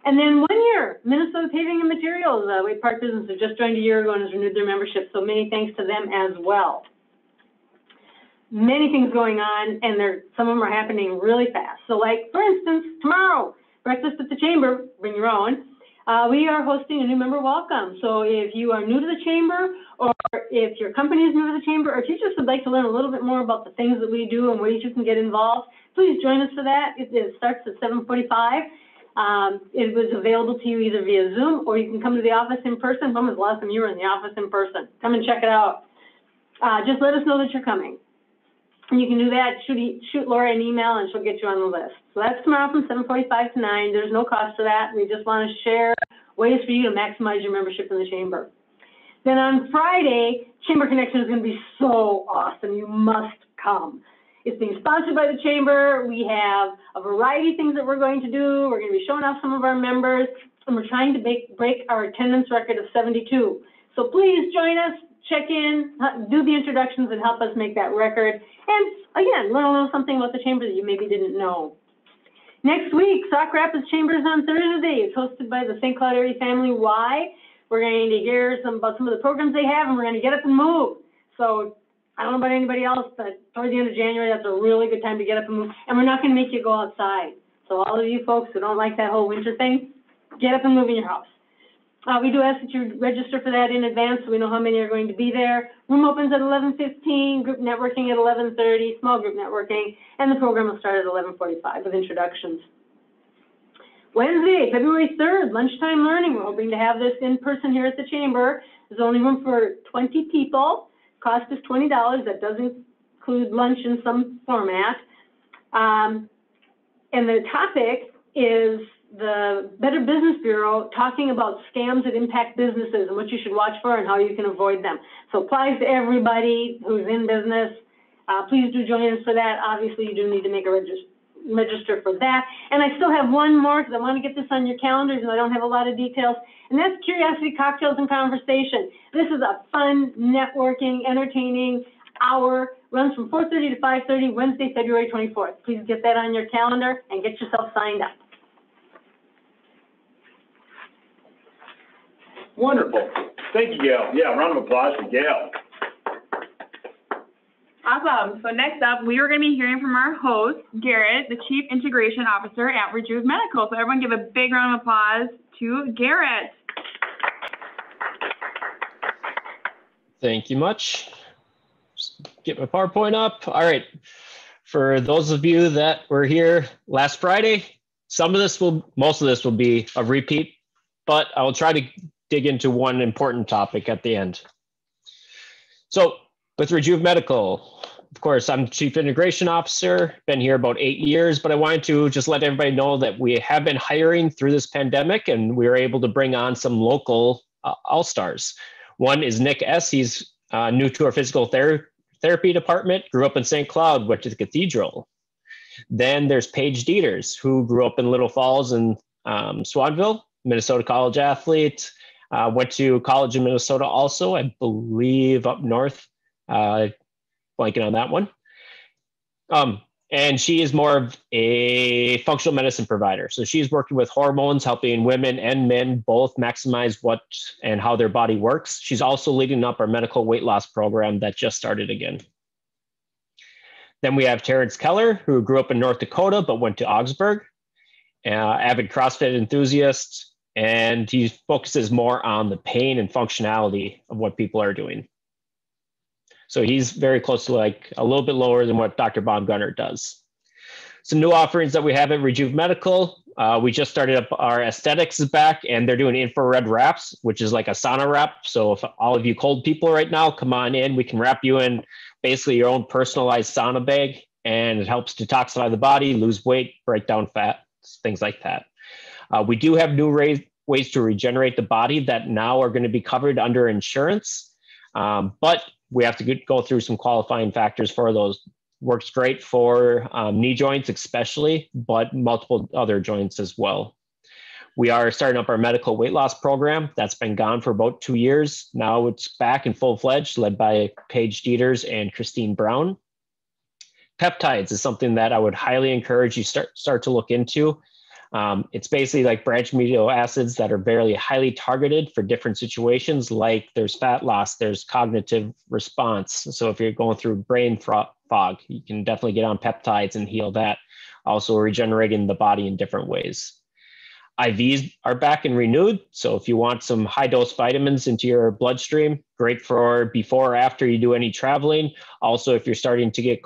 S24: And then 1 year, Minnesota Paving and Materials, Wake Park Business have just joined a year ago and has renewed their membership. So many thanks to them as well. Many things going on, and some of them are happening really fast. So like, for instance, tomorrow, breakfast at the Chamber, bring your own. We are hosting a new member welcome. So if you are new to the Chamber, or if your company is new to the Chamber, or if you just would like to learn a little bit more about the things that we do and ways you can get involved, please join us for that. It starts at 7:45. It was available to you either via Zoom, or you can come to the office in person. When was the last time you were in the office in person? Come and check it out. Just let us know that you're coming. And you can do that, shoot Laura an email and she'll get you on the list. So that's tomorrow from 7:45 to 9. There's no cost to that. We just want to share ways for you to maximize your membership in the Chamber. Then on Friday, Chamber Connection is going to be so awesome. You must come. It's being sponsored by the Chamber. We have a variety of things that we're going to do. We're going to be showing off some of our members, and we're trying to break our attendance record of 72. So please join us. Check in, do the introductions, and help us make that record. And again, learn a little something about the Chamber that you maybe didn't know. Next week, Sauk Rapids Chamber is on Thursday. It's hosted by the St. Cloud Area Family Y. We're going to hear about some of the programs they have, and we're going to get up and move. So I don't know about anybody else, but toward the end of January, that's a really good time to get up and move. And we're not going to make you go outside. So all of you folks who don't like that whole winter thing, get up and move in your house. We do ask that you register for that in advance so we know how many are going to be there. Room opens at 11:15, group networking at 11:30, small group networking, and the program will start at 11:45 with introductions. Wednesday, February 3rd, lunchtime learning. We're hoping to have this in person here at the Chamber. There's only room for 20 people. Cost is $20. That does include lunch in some format. And the topic is the Better Business Bureau talking about scams that impact businesses and what you should watch for and how you can avoid them. So applies to everybody who's in business. Please do join us for that. Obviously, you do need to make a register for that. And I still have one more because I want to get this on your calendars and I don't have a lot of details. And that's Curiosity Cocktails and Conversation. This is a fun, networking, entertaining hour. Runs from 4:30 to 5:30, Wednesday, February 24th. Please get that on your calendar and get yourself signed up.
S12: Wonderful. Thank you, Gail. Yeah, round of applause for Gail.
S15: Awesome. So next up, we are going to be hearing from our host, Garrett, the Chief Integration Officer at Rejuv Medical. So everyone give a big round of applause to Garrett.
S2: Thank you much. Just get my PowerPoint up. All right. For those of you that were here last Friday, most of this will be a repeat, but I will try to dig into one important topic at the end. So with Rejuv Medical, of course, I'm Chief Integration Officer, been here about 8 years, but I wanted to just let everybody know that we have been hiring through this pandemic and we were able to bring on some local all-stars. One is Nick S. He's new to our physical therapy department, grew up in St. Cloud, went to the Cathedral. Then there's Paige Dieters, who grew up in Little Falls and Swanville, Minnesota college athlete. Went to college in Minnesota also, I believe up north, blanking on that one. And she is more of a functional medicine provider. So she's working with hormones, helping women and men both maximize what and how their body works. She's also leading up our medical weight loss program that just started again. Then we have Terrence Keller, who grew up in North Dakota, but went to Augsburg, avid CrossFit enthusiast. And he focuses more on the pain and functionality of what people are doing. So he's very close to like a little bit lower than what Dr. Baumgartner does. Some new offerings that we have at Rejuv Medical. We just started up our aesthetics is back and they're doing infrared wraps, which is like a sauna wrap. So if all of you cold people right now, come on in, we can wrap you in basically your own personalized sauna bag and it helps detoxify the body, lose weight, break down fat, things like that. We do have new ways to regenerate the body that now are going to be covered under insurance, but we have to go through some qualifying factors for those. Works great for knee joints especially, but multiple other joints as well. We are starting up our medical weight loss program. That's been gone for about 2 years. Now it's back in full-fledged, led by Paige Dieters and Christine Brown. Peptides is something that I would highly encourage you start to look into. It's basically like branched amino acids that are very highly targeted for different situations, like there's fat loss, there's cognitive response. So if you're going through brain fog, you can definitely get on peptides and heal that. Also regenerating the body in different ways. IVs are back and renewed. So if you want some high dose vitamins into your bloodstream, great for before or after you do any traveling. Also, if you're starting to get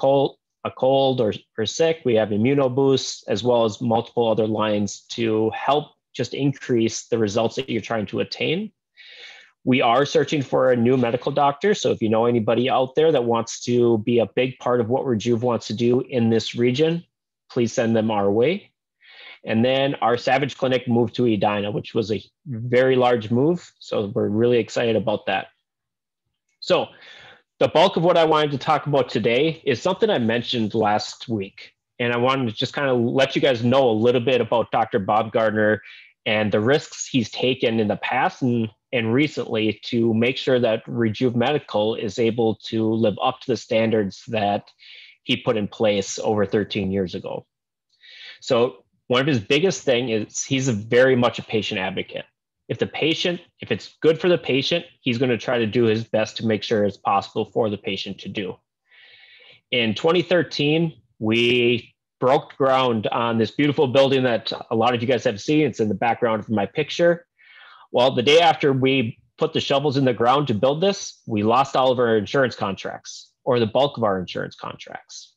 S2: a cold or sick, we have immunoboosts as well as multiple other lines to help just increase the results that you're trying to attain. We are searching for a new medical doctor. So if you know anybody out there that wants to be a big part of what Rejuv wants to do in this region, please send them our way. And then our Savage Clinic moved to Edina, which was a very large move. So we're really excited about that. So the bulk of what I wanted to talk about today is something I mentioned last week. And I wanted to just kind of let you guys know a little bit about Dr. Bob Gardner and the risks he's taken in the past and recently to make sure that Rejuv Medical is able to live up to the standards that he put in place over 13 years ago. So one of his biggest thing is he's very much a patient advocate. If it's good for the patient, he's going to try to do his best to make sure it's possible for the patient to do. In 2013, we broke ground on this beautiful building that a lot of you guys have seen. It's in the background of my picture. Well, the day after we put the shovels in the ground to build this, we lost all of our insurance contracts, or the bulk of our insurance contracts.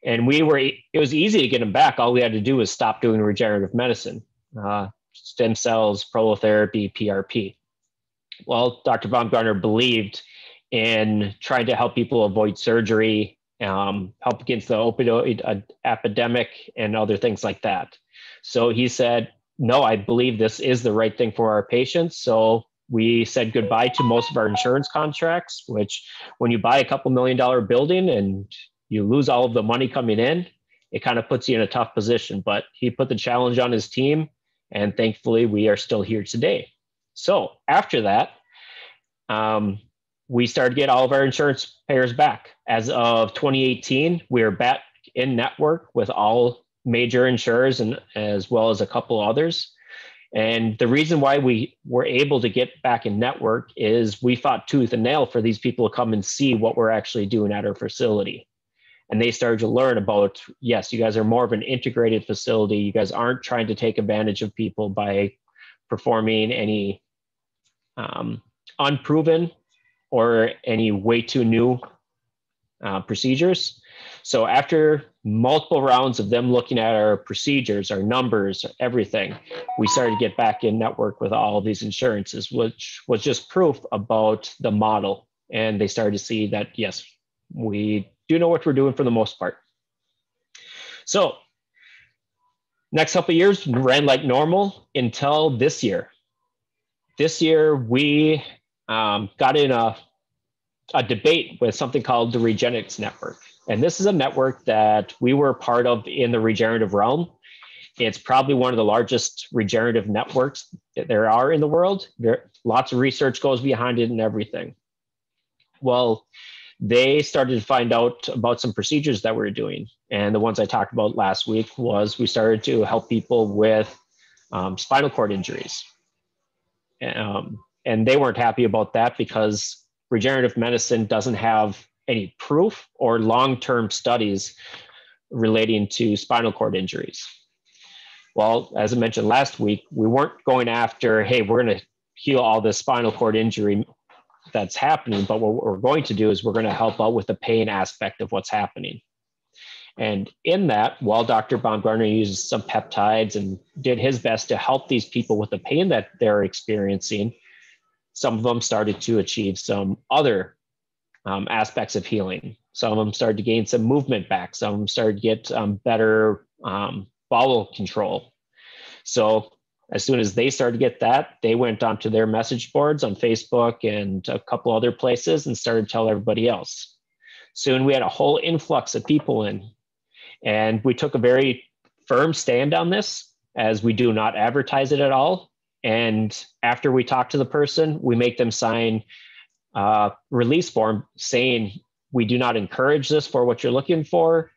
S2: And it was easy to get them back. All we had to do was stop doing regenerative medicine, stem cells, prolotherapy, PRP. Well, Dr. Baumgartner believed in trying to help people avoid surgery, help against the opioid epidemic and other things like that. So he said, no, I believe this is the right thing for our patients. So we said goodbye to most of our insurance contracts, which when you buy a couple $1 million building and you lose all of the money coming in, it kind of puts you in a tough position. But he put the challenge on his team, and thankfully we are still here today. So after that, we started to get all of our insurance payers back. As of 2018, we are back in network with all major insurers and as well as a couple others. And the reason why we were able to get back in network is we fought tooth and nail for these people to come and see what we're actually doing at our facility. And they started to learn about, yes, you guys are more of an integrated facility. You guys aren't trying to take advantage of people by performing any unproven or any way too new procedures. So after multiple rounds of them looking at our procedures, our numbers, everything, we started to get back in network with all of these insurances, which was just proof about the model. And they started to see that, yes, we do know what we're doing for the most part. So next couple of years ran like normal until this year. This year we got in a debate with something called the Regenetics Network. And this is a network that we were part of in the regenerative realm. It's probably one of the largest regenerative networks that there are in the world. Lots of research goes behind it and everything. Well, they started to find out about some procedures that we were doing. And the ones I talked about last week was we started to help people with spinal cord injuries. And they weren't happy about that because regenerative medicine doesn't have any proof or long-term studies relating to spinal cord injuries. Well, as I mentioned last week, we weren't going after, hey, we're going to heal all this spinal cord injury that's happening, but what we're going to do is we're going to help out with the pain aspect of what's happening. And in that, while Dr. Baumgartner uses some peptides and did his best to help these people with the pain that they're experiencing, some of them started to achieve some other aspects of healing. Some of them started to gain some movement back. Some of them started to get better bowel control. So as soon as they started to get that, they went onto their message boards on Facebook and a couple other places and started to tell everybody else. Soon we had a whole influx of people in, and we took a very firm stand on this, as we do not advertise it at all. And after we talk to the person, we make them sign a release form saying, we do not encourage this for what you're looking for.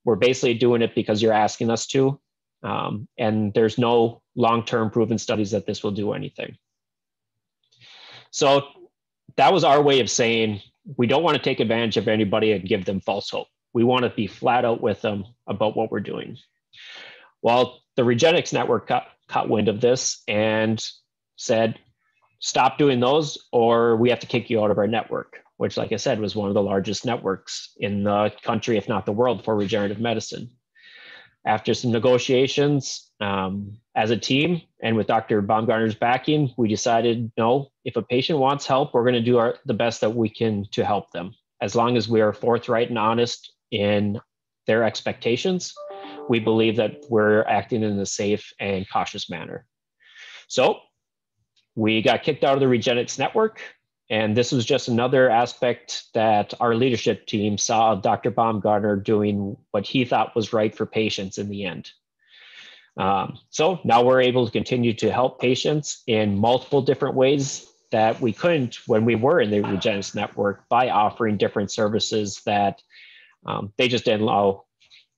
S2: We're basically doing it because you're asking us to. And there's no long-term proven studies that this will do anything. So that was our way of saying, we don't want to take advantage of anybody and give them false hope. We want to be flat out with them about what we're doing. Well, the Regenetics Network caught wind of this and said, stop doing those or we have to kick you out of our network, which, like I said, was one of the largest networks in the country, if not the world, for regenerative medicine. After some negotiations as a team and with Dr. Baumgartner's backing, we decided, no, if a patient wants help, we're going to do the best that we can to help them. As long as we are forthright and honest in their expectations, we believe that we're acting in a safe and cautious manner. So we got kicked out of the Regenetics Network. And this was just another aspect that our leadership team saw Dr. Baumgartner doing what he thought was right for patients in the end. So now we're able to continue to help patients in multiple different ways that we couldn't when we were in the Regenetics Network by offering different services that they just didn't allow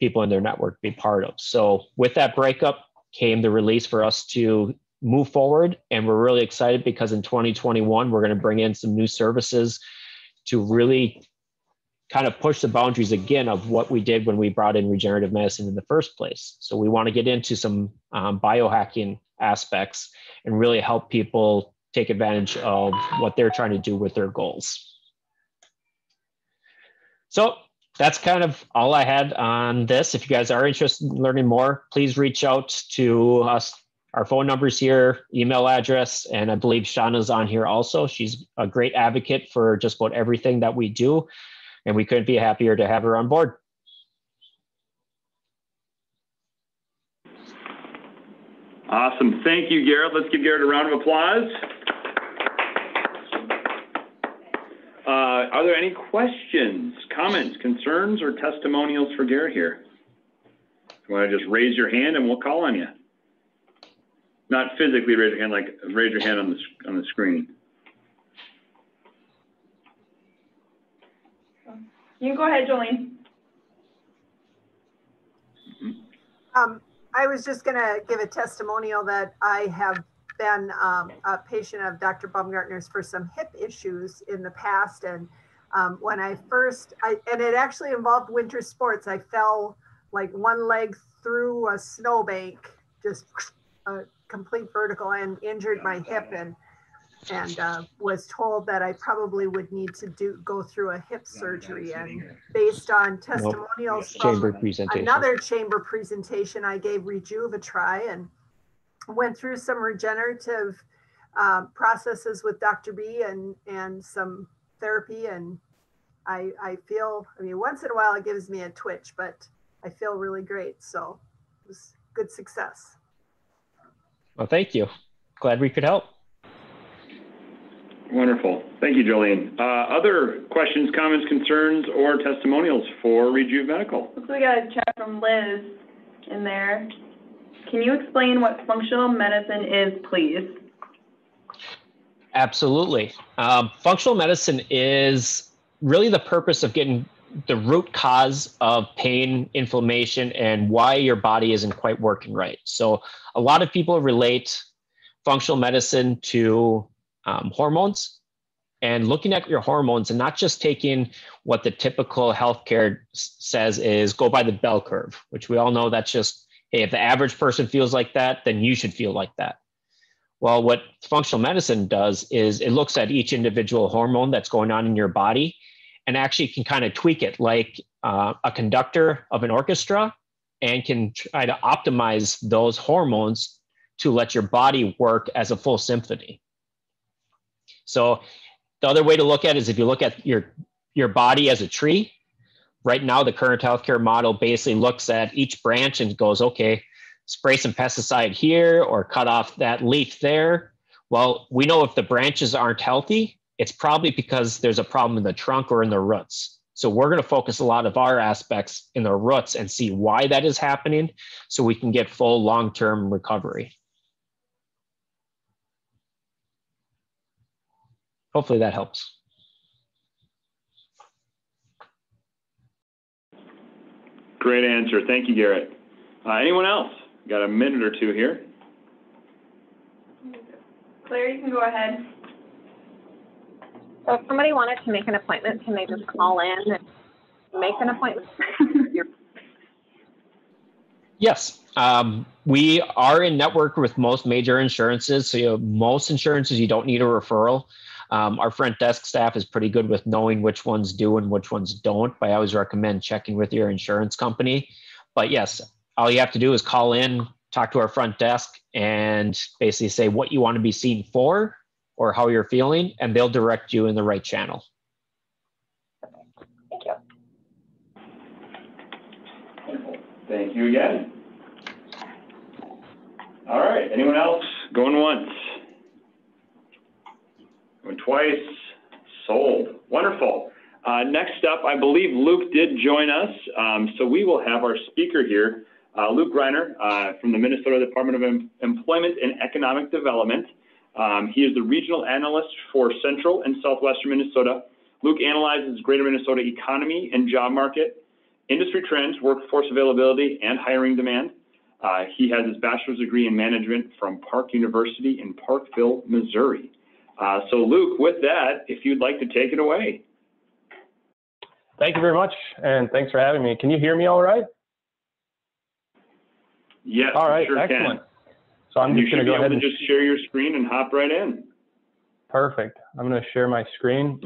S2: people in their network to be part of. So with that breakup came the release for us to move forward. And we're really excited because in 2021, we're going to bring in some new services to really kind of push the boundaries again of what we did when we brought in regenerative medicine in the first place. So we want to get into some biohacking aspects and really help people take advantage of what they're trying to do with their goals. So that's kind of all I had on this. If you guys are interested in learning more, please reach out to us. Our phone number's here, email address, and I believe Shauna's on here also. She's a great advocate for just about everything that we do, and we couldn't be happier to have her on board.
S12: Awesome. Thank you, Garrett. Let's give Garrett a round of applause. Are there any questions, comments, concerns, or testimonials for Garrett here? You want to just raise your hand and we'll call on you. Not physically raise your hand, like raise your hand on the screen.
S15: You can go ahead, Jolene.
S4: I was just going to give a testimonial that I have been a patient of Dr. Baumgartner's for some hip issues in the past. And when I first, and it actually involved winter sports, I fell like one leg through a snowbank, just a complete vertical, and injured my hip and was told that I probably would need to go through a hip surgery. And based on testimonials from another chamber presentation, I gave Rejuv a try and went through some regenerative processes with Dr. B and some therapy. And I feel, I mean, once in a while it gives me a twitch, but I feel really great. So it was good success.
S2: Well, thank you. Glad we could help.
S12: Wonderful. Thank you, Jolene. Other questions, comments, concerns, or testimonials for Rejuv Medical?
S15: Looks like we got a chat from Liz in there. Can you explain what functional medicine is, please?
S2: Absolutely. Functional medicine is really the purpose of getting the root cause of pain, inflammation, and why your body isn't quite working right. So a lot of people relate functional medicine to hormones, and looking at your hormones and not just taking what the typical healthcare says is go by the bell curve, which we all know that's just, hey, if the average person feels like that, then you should feel like that. Well, what functional medicine does is it looks at each individual hormone that's going on in your body and actually can kind of tweak it like a conductor of an orchestra, and can try to optimize those hormones to let your body work as a full symphony. So the other way to look at it is if you look at your body as a tree. Right now, the current healthcare model basically looks at each branch and goes, okay, spray some pesticide here or cut off that leaf there. Well, we know if the branches aren't healthy, it's probably because there's a problem in the trunk or in the roots. So we're going to focus a lot of our aspects in the roots and see why that is happening so we can get full long-term recovery. Hopefully that helps.
S12: Great answer. Thank you, Garrett. Anyone else? Got a minute or two here.
S15: Claire, you can go ahead.
S21: So if somebody wanted to make an appointment, can they just call in and make an appointment?
S2: Yes, we are in network with most major insurances. So most insurances, you don't need a referral. Our front desk staff is pretty good with knowing which ones do and which ones don't. But I always recommend checking with your insurance company. But yes, all you have to do is call in, talk to our front desk, and basically say what you want to be seen for or how you're feeling, and they'll direct you in the right channel.
S21: Thank you.
S12: Thank you again. All right, anyone else? Going once. Going twice. Sold. Wonderful. Next up, I believe Luke did join us. So we will have our speaker here, Luke Reiner from the Minnesota Department of Employment and Economic Development. He is the regional analyst for Central and Southwestern Minnesota. Luke analyzes greater Minnesota economy and job market, industry trends, workforce availability, and hiring demand. He has his bachelor's degree in management from Park University in Parkville, Missouri. So Luke, with that, if you'd like to take it away.
S7: Thank you very much, and thanks for having me. Can you hear me all right?
S12: Yes,
S7: all right,
S12: sure
S7: excellent.
S12: Can.
S7: So I'm just going to go ahead and
S12: just share your screen and hop right in.
S7: Perfect. I'm going to share my screen.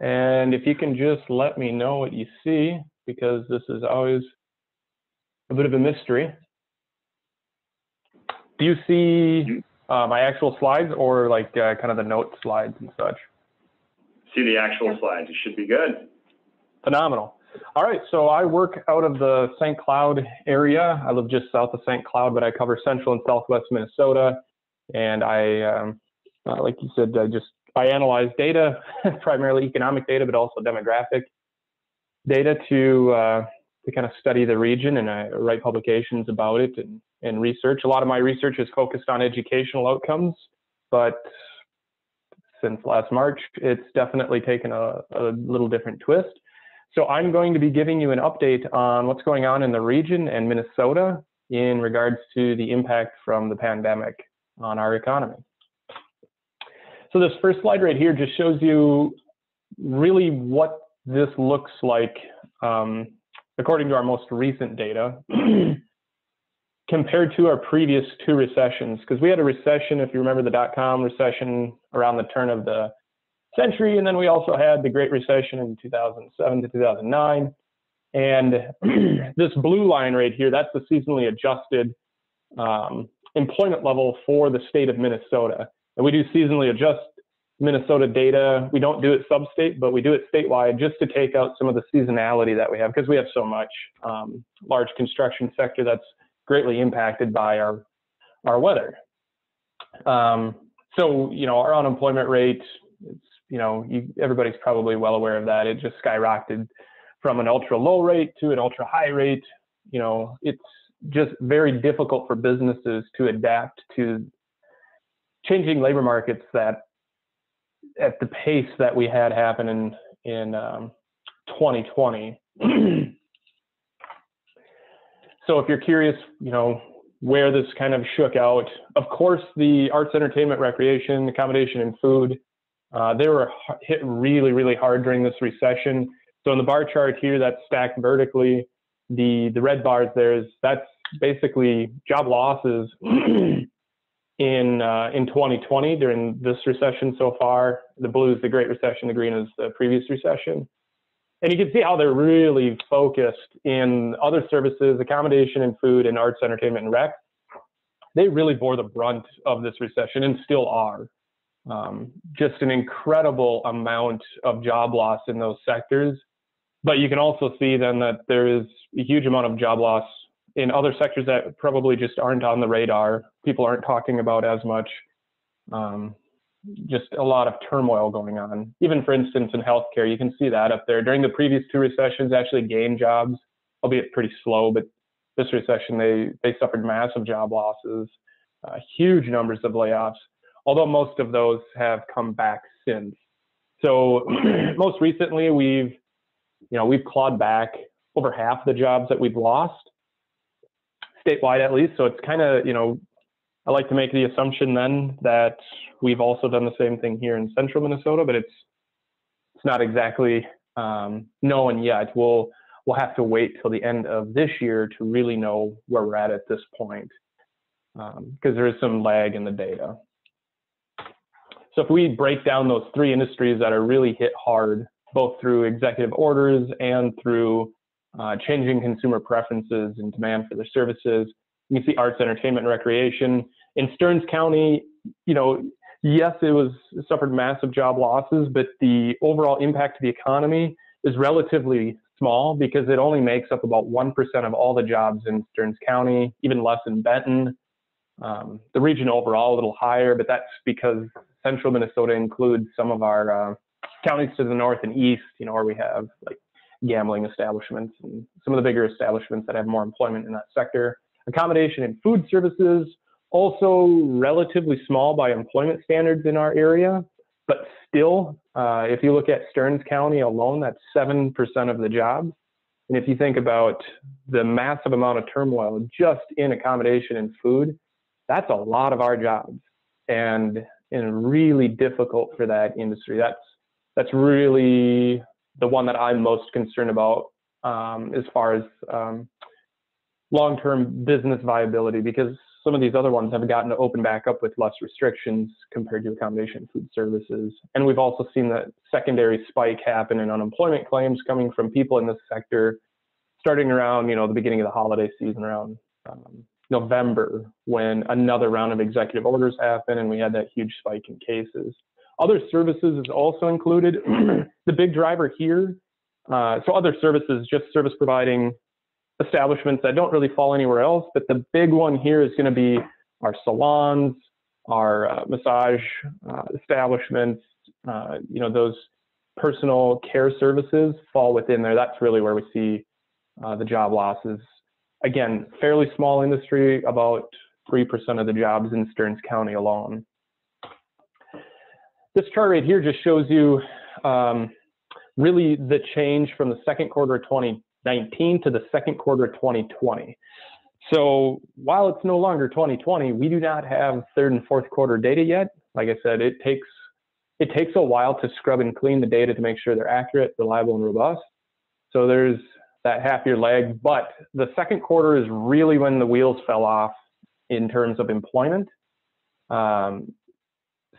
S7: And if you can just let me know what you see, because this is always a bit of a mystery. Do you see my actual slides or like kind of the note slides and such?
S12: See the actual slides. It should be good.
S7: Phenomenal. All right, so I work out of the St. Cloud area. I live just south of St. Cloud, but I cover central and southwest Minnesota. And I, like you said, I analyze data, primarily economic data, but also demographic data to kind of study the region, and I write publications about it and research. A lot of my research is focused on educational outcomes, but since last March, it's definitely taken a little different twist. So I'm going to be giving you an update on what's going on in the region and Minnesota in regards to the impact from the pandemic on our economy. So this first slide right here just shows you really what this looks like according to our most recent data compared to our previous two recessions. Because we had a recession, if you remember the dot-com recession around the turn of the century, and then we also had the Great Recession in 2007 to 2009. And this blue line right here, that's the seasonally adjusted employment level for the state of Minnesota. And we do seasonally adjust Minnesota data. We don't do it sub-state, but we do it statewide just to take out some of the seasonality that we have, because we have so much large construction sector that's greatly impacted by our weather. So, you know, our unemployment rate, it's, you know, everybody's probably well aware of that. It just skyrocketed from an ultra low rate to an ultra high rate. You know, it's just very difficult for businesses to adapt to changing labor markets that at the pace that we had happen in 2020. So if you're curious, you know, where this kind of shook out, of course, the arts, entertainment, recreation, accommodation, and food, they were hit really, really hard during this recession. So in the bar chart here, that's stacked vertically. The red bars that's basically job losses in 2020 during this recession so far. The blue is the Great Recession, the green is the previous recession. And you can see how they're really focused in other services, accommodation and food, and arts, entertainment, and rec. They really bore the brunt of this recession and still are. Just an incredible amount of job loss in those sectors. But you can also see then that there is a huge amount of job loss in other sectors that probably just aren't on the radar. People aren't talking about as much. Just a lot of turmoil going on. Even for instance, in healthcare, you can see that up there. During the previous two recessions, actually gained jobs, albeit pretty slow, but this recession, they suffered massive job losses, huge numbers of layoffs, although most of those have come back since. So most recently, we've clawed back over half the jobs that we've lost. statewide at least. So it's kind of, I like to make the assumption then that we've also done the same thing here in central Minnesota, but it's not exactly known yet. We'll have to wait till the end of this year to really know where we're at this point, because there is some lag in the data. So if we break down those three industries that are really hit hard, both through executive orders and through changing consumer preferences and demand for their services, you can see arts, entertainment, and recreation. In Stearns County, yes, it suffered massive job losses, but the overall impact to the economy is relatively small because it only makes up about 1% of all the jobs in Stearns County, even less in Benton. The region overall a little higher, but that's because central Minnesota includes some of our counties to the north and east, where we have like gambling establishments and some of the bigger establishments that have more employment in that sector. Accommodation and food services, also relatively small by employment standards in our area, but still, if you look at Stearns County alone, that's 7% of the jobs. And if you think about the massive amount of turmoil just in accommodation and food, that's a lot of our jobs, and really difficult for that industry. That's really the one that I'm most concerned about as far as long-term business viability, because some of these other ones have gotten to open back up with less restrictions compared to accommodation and food services. And we've also seen that secondary spike happen in unemployment claims coming from people in this sector starting around, the beginning of the holiday season, around November, when another round of executive orders happened and we had that huge spike in cases. Other services is also included. The big driver here, so other services, just service providing establishments that don't really fall anywhere else, but the big one here is going to be our salons, our massage establishments, those personal care services fall within there. That's really where we see the job losses. Again, fairly small industry, about 3% of the jobs in Stearns County alone. This chart right here just shows you really the change from the second quarter of 2019 to the second quarter of 2020. So while it's no longer 2020, we do not have third and fourth quarter data yet. Like I said, it takes a while to scrub and clean the data to make sure they're accurate, reliable, and robust. So there's that half-year lag, but the second quarter is really when the wheels fell off in terms of employment.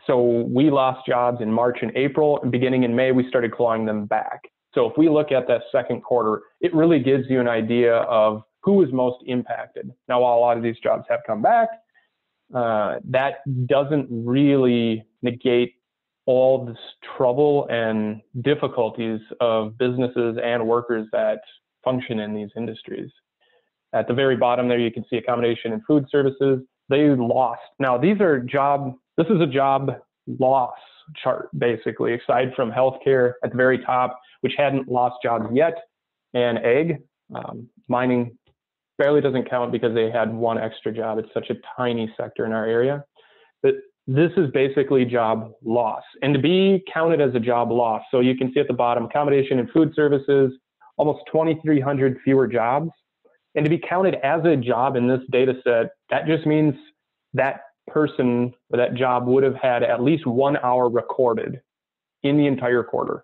S7: So we lost jobs in March and April, and beginning in May, we started clawing them back. So if we look at that second quarter, it really gives you an idea of who was most impacted. Now, while a lot of these jobs have come back, that doesn't really negate all this trouble and difficulties of businesses and workers that function in these industries. At the very bottom there, you can see accommodation and food services. They lost. Now, this is a job loss chart, basically, aside from healthcare at the very top, which hadn't lost jobs yet, and ag. Mining barely doesn't count because they had one extra job. It's such a tiny sector in our area. But this is basically job loss. And to be counted as a job loss, so you can see at the bottom, accommodation and food services, almost 2,300 fewer jobs. And to be counted as a job in this data set, that just means that person or that job would have had at least 1 hour recorded in the entire quarter.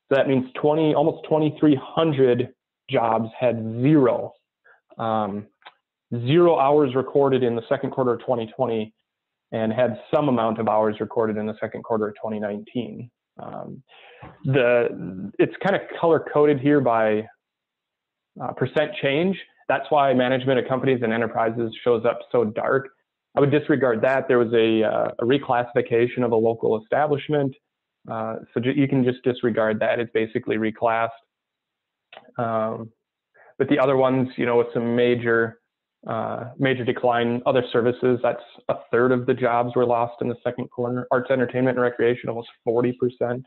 S7: So that means almost 2,300 jobs had zero hours recorded in the second quarter of 2020 and had some amount of hours recorded in the second quarter of 2019. It's kind of color coded here by percent change. That's why management of companies and enterprises shows up so dark. I would disregard that. There was a reclassification of a local establishment. So you can just disregard that. It's basically reclassed. But the other ones, with some major decline, other services, that's a third of the jobs were lost in the second quarter. Arts, entertainment, and recreation, almost 40%.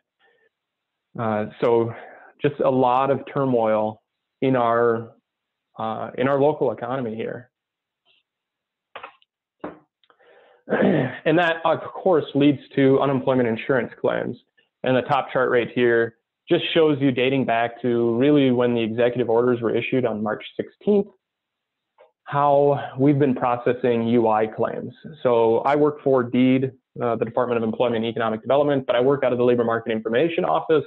S7: So just a lot of turmoil in our local economy here. And that, of course, leads to unemployment insurance claims. And the top chart right here just shows you dating back to really when the executive orders were issued on March 16th, how we've been processing UI claims. So I work for DEED, the Department of Employment and Economic Development, but I work out of the Labor Market Information Office.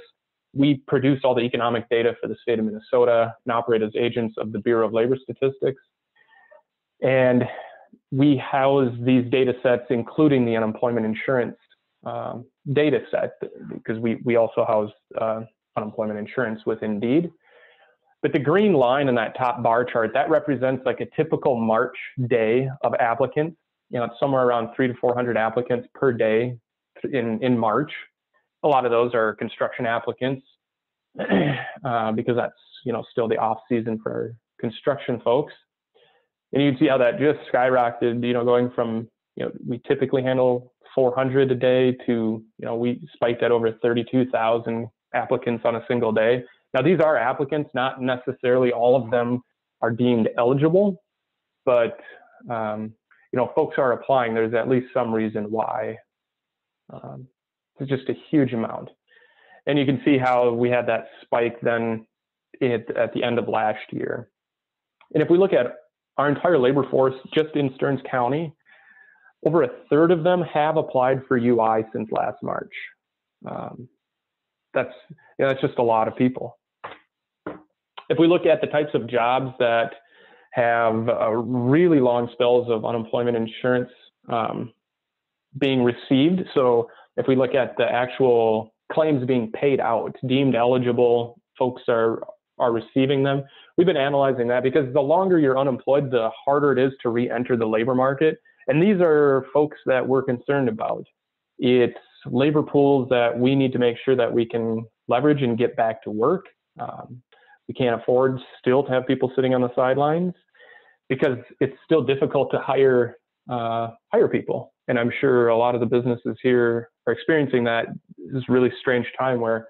S7: We produce all the economic data for the state of Minnesota and operate as agents of the Bureau of Labor Statistics. And we house these data sets, including the unemployment insurance data set, because we also house unemployment insurance within DEED. But the green line in that top bar chart, that represents like a typical March day of applicants. You know, it's somewhere around 300 to 400 applicants per day in March. A lot of those are construction applicants because that's, you know, still the off season for construction folks. And you can see how that just skyrocketed, you know, going from, you know, we typically handle 400 a day to, you know, we spiked at over 32,000 applicants on a single day. Now, these are applicants, not necessarily all of them are deemed eligible, but, you know, folks are applying. There's at least some reason why. It's just a huge amount. And you can see how we had that spike then at the end of last year. And if we look at our entire labor force just in Stearns County, over a third of them have applied for UI since last March. That's just a lot of people. If we look at the types of jobs that have really long spells of unemployment insurance being received, so if we look at the actual claims being paid out, deemed eligible, folks are receiving them. We've been analyzing that because the longer you're unemployed, the harder it is to re-enter the labor market. And these are folks that we're concerned about. It's labor pools that we need to make sure that we can leverage and get back to work. We can't afford still to have people sitting on the sidelines because it's still difficult to hire people. And I'm sure a lot of the businesses here are experiencing that. This really strange time where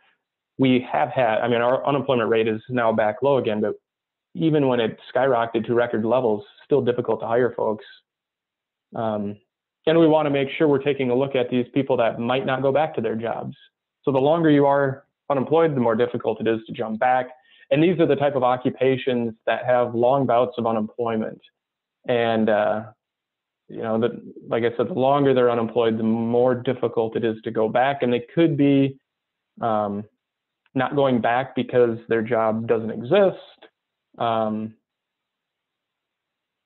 S7: we have had, I mean, our unemployment rate is now back low again, but even when it skyrocketed to record levels, still difficult to hire folks. And we want to make sure we're taking a look at these people that might not go back to their jobs. So the longer you are unemployed, the more difficult it is to jump back. And these are the type of occupations that have long bouts of unemployment. And, you know, like I said, the longer they're unemployed, the more difficult it is to go back. And they could be not going back because their job doesn't exist.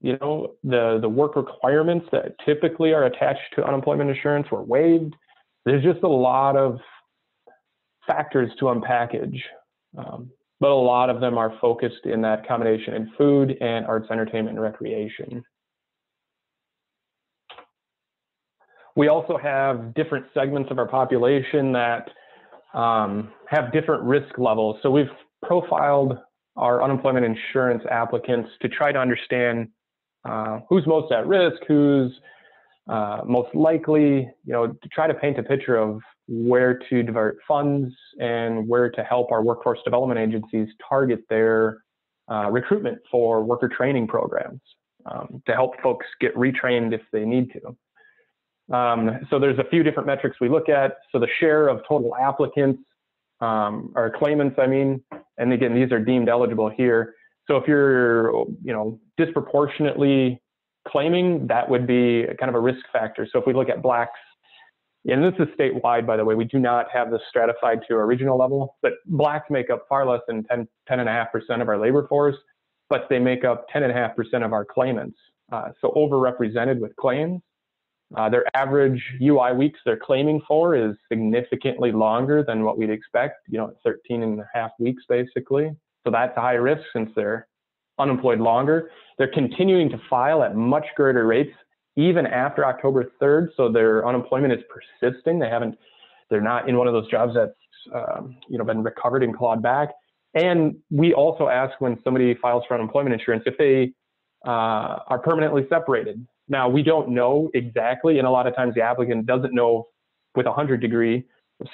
S7: You know, the work requirements that typically are attached to unemployment insurance were waived. There's just a lot of factors to unpackage. But a lot of them are focused in that combination in food and arts, entertainment, and recreation. We also have different segments of our population that have different risk levels. So we've profiled our unemployment insurance applicants to try to understand who's most at risk, who's most likely, you know, to try to paint a picture of where to divert funds and where to help our workforce development agencies target their recruitment for worker training programs to help folks get retrained if they need to. So there's a few different metrics we look at. So the share of total applicants or claimants, I mean, and again, these are deemed eligible here. So if you're, you know, disproportionately claiming, that would be kind of a risk factor. So if we look at Blacks, and this is statewide, by the way, we do not have this stratified to a regional level, but Blacks make up far less than 10.5% of our labor force, but they make up 10.5% of our claimants. So overrepresented with claims. Their average UI weeks they're claiming for is significantly longer than what we'd expect, you know, 13.5 weeks basically. So that's a high risk since they're unemployed longer. They're continuing to file at much greater rates even after October 3rd. So their unemployment is persisting. They're not in one of those jobs that's, you know, been recovered and clawed back. And we also ask when somebody files for unemployment insurance if they are permanently separated. Now, we don't know exactly, and a lot of times the applicant doesn't know with 100-degree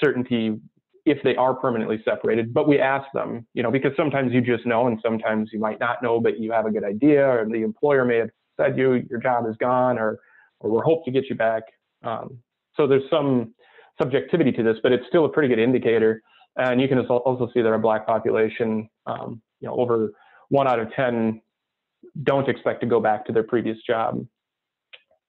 S7: certainty if they are permanently separated, but we ask them, you know, because sometimes you just know and sometimes you might not know, but you have a good idea, or the employer may have said your job is gone, or we're hope to get you back. So there's some subjectivity to this, but it's still a pretty good indicator. And you can also see that our Black population, you know, over 1 out of 10 don't expect to go back to their previous job.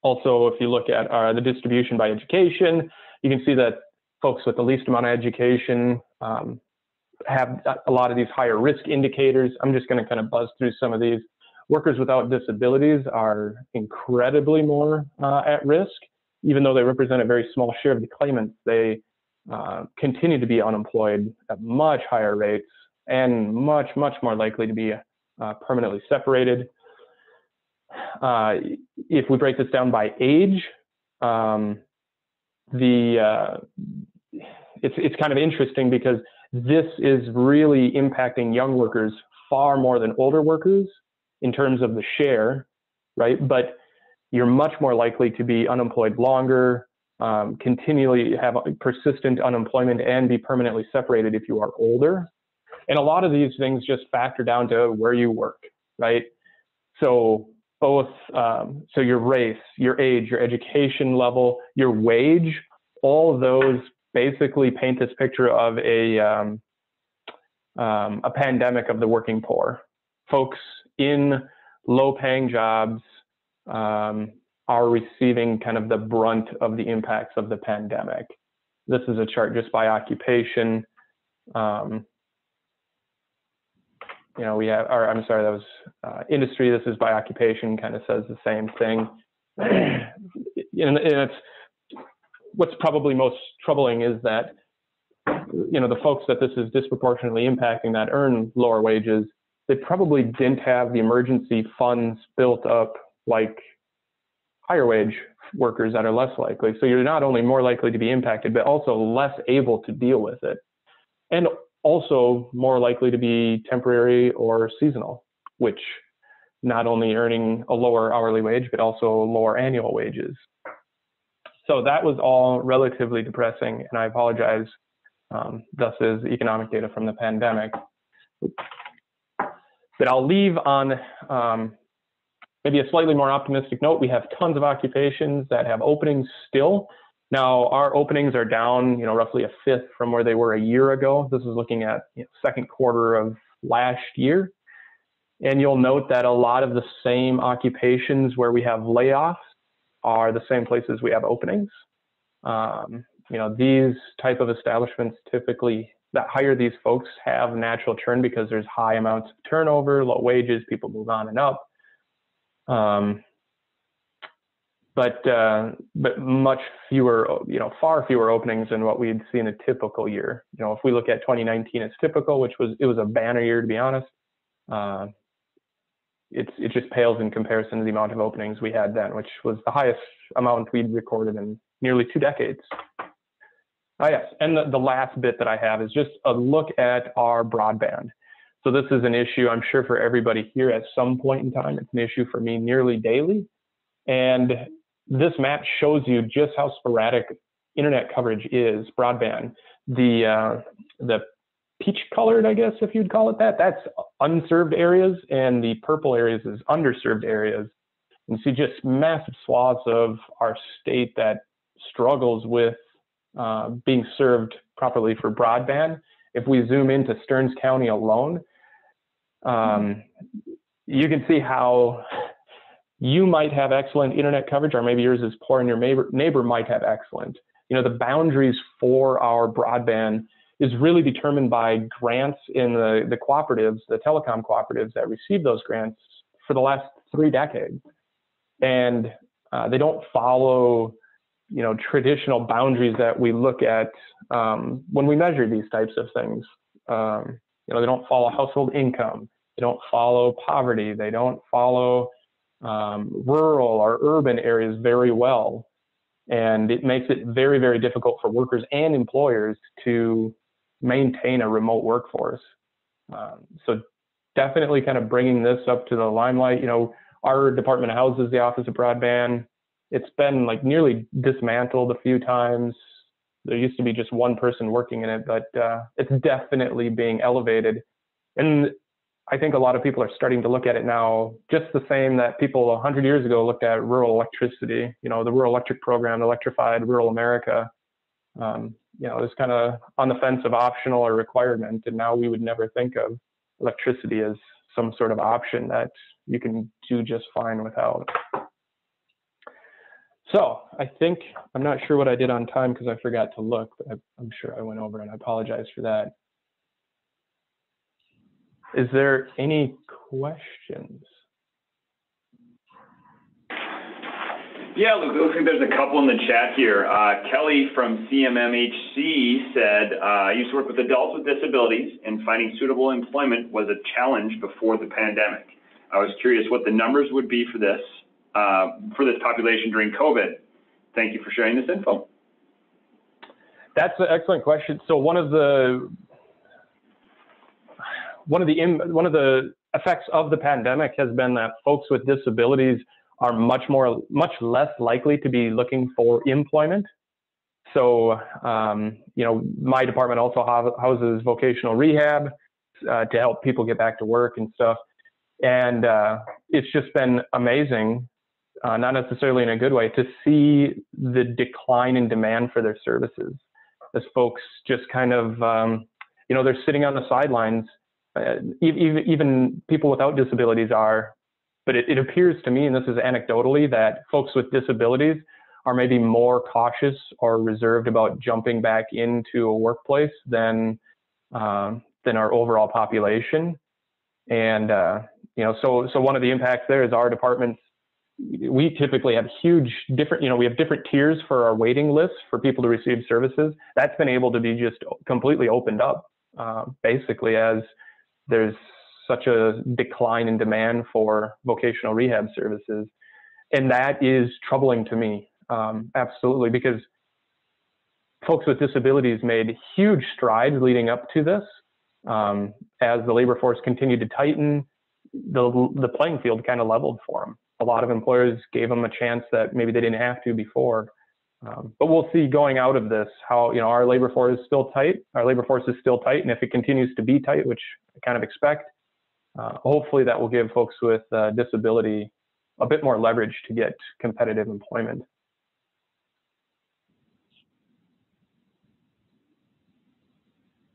S7: Also, if you look at the distribution by education, you can see that folks with the least amount of education have a lot of these higher risk indicators. I'm just going to kind of buzz through some of these. Workers without disabilities are incredibly more at risk. Even though they represent a very small share of the claimants, they continue to be unemployed at much higher rates and much more likely to be permanently separated. If we break this down by age, it's kind of interesting because this is really impacting young workers far more than older workers in terms of the share, right? But you're much more likely to be unemployed longer, continually have persistent unemployment, and be permanently separated if you are older. And a lot of these things just factor down to where you work, right? So both, so your race, your age, your education level, your wage, all of those basically paint this picture of a pandemic of the working poor. Folks in low-paying jobs are receiving kind of the brunt of the impacts of the pandemic. This is a chart just by occupation. You know, we have, or I'm sorry, that was industry. This is by occupation, kind of says the same thing. And it's, what's probably most troubling is that, you know, the folks that this is disproportionately impacting that earn lower wages, they probably didn't have the emergency funds built up like higher wage workers that are less likely. So you're not only more likely to be impacted, but also less able to deal with it. And also more likely to be temporary or seasonal, which not only earning a lower hourly wage, but also lower annual wages. So that was all relatively depressing, and I apologize. Thus is economic data from the pandemic. But I'll leave on maybe a slightly more optimistic note. We have tons of occupations that have openings still. Now, our openings are down, you know, roughly a fifth from where they were a year ago. This is looking at, you know, second quarter of last year. And you'll note that a lot of the same occupations where we have layoffs are the same places we have openings. You know, these type of establishments typically that hire these folks have natural churn because there's high amounts of turnover, low wages, people move on and up. But much fewer, you know, far fewer openings than what we'd see in a typical year. You know, if we look at 2019 as typical, which was, it was a banner year to be honest, it just pales in comparison to the amount of openings we had then, which was the highest amount we'd recorded in nearly 2 decades. Yes, and the last bit that I have is just a look at our broadband. So this is an issue, I'm sure, for everybody here at some point in time. It's an issue for me nearly daily. And this map shows you just how sporadic internet coverage is, broadband. The peach colored, I guess, if you'd call it that, that's unserved areas, and the purple areas is underserved areas. You see just massive swaths of our state that struggles with being served properly for broadband. If we zoom into Stearns County alone, you can see how you might have excellent internet coverage, or maybe yours is poor and your neighbor might have excellent. You know, the boundaries for our broadband is really determined by grants in the cooperatives, the telecom cooperatives that receive those grants for the last 3 decades. And they don't follow, you know, traditional boundaries that we look at when we measure these types of things. You know, they don't follow household income, they don't follow poverty, they don't follow rural or urban areas very well. And it makes it very, very difficult for workers and employers to maintain a remote workforce. So definitely kind of bringing this up to the limelight. You know, our department houses the Office of Broadband. It's been like nearly dismantled a few times. There used to be just one person working in it, but it's definitely being elevated. And I think a lot of people are starting to look at it now just the same that people 100 years ago looked at rural electricity. You know, the rural electric program electrified rural America. You know, it's kind of on the fence of optional or requirement, and now we would never think of electricity as some sort of option that you can do just fine without. So I think, I'm not sure what I did on time because I forgot to look, but I'm sure I went over, and I apologize for that. Is there any questions?
S12: Yeah, Luke, it looks like there's a couple in the chat here. Kelly from CMMHC said, I used to work with adults with disabilities, and finding suitable employment was a challenge before the pandemic. I was curious what the numbers would be for this population during COVID. Thank you for sharing this info.
S7: That's an excellent question. So one of the effects of the pandemic has been that folks with disabilities are much less likely to be looking for employment. So, you know, my department also houses vocational rehab to help people get back to work and stuff. And it's just been amazing, not necessarily in a good way, to see the decline in demand for their services as folks just kind of, you know, they're sitting on the sidelines. Even people without disabilities are. But it appears to me, and this is anecdotally, that folks with disabilities are maybe more cautious or reserved about jumping back into a workplace than our overall population. And you know, so one of the impacts there is our departments. We typically have we have different tiers for our waiting lists for people to receive services. That's been able to be just completely opened up, basically, as there's such a decline in demand for vocational rehab services. And that is troubling to me, absolutely, because folks with disabilities made huge strides leading up to this. As the labor force continued to tighten, the playing field kind of leveled for them. A lot of employers gave them a chance that maybe they didn't have to before. But we'll see going out of this how, you know, our labor force is still tight. Our labor force is still tight, and if it continues to be tight, which I kind of expect, hopefully that will give folks with disability a bit more leverage to get competitive employment.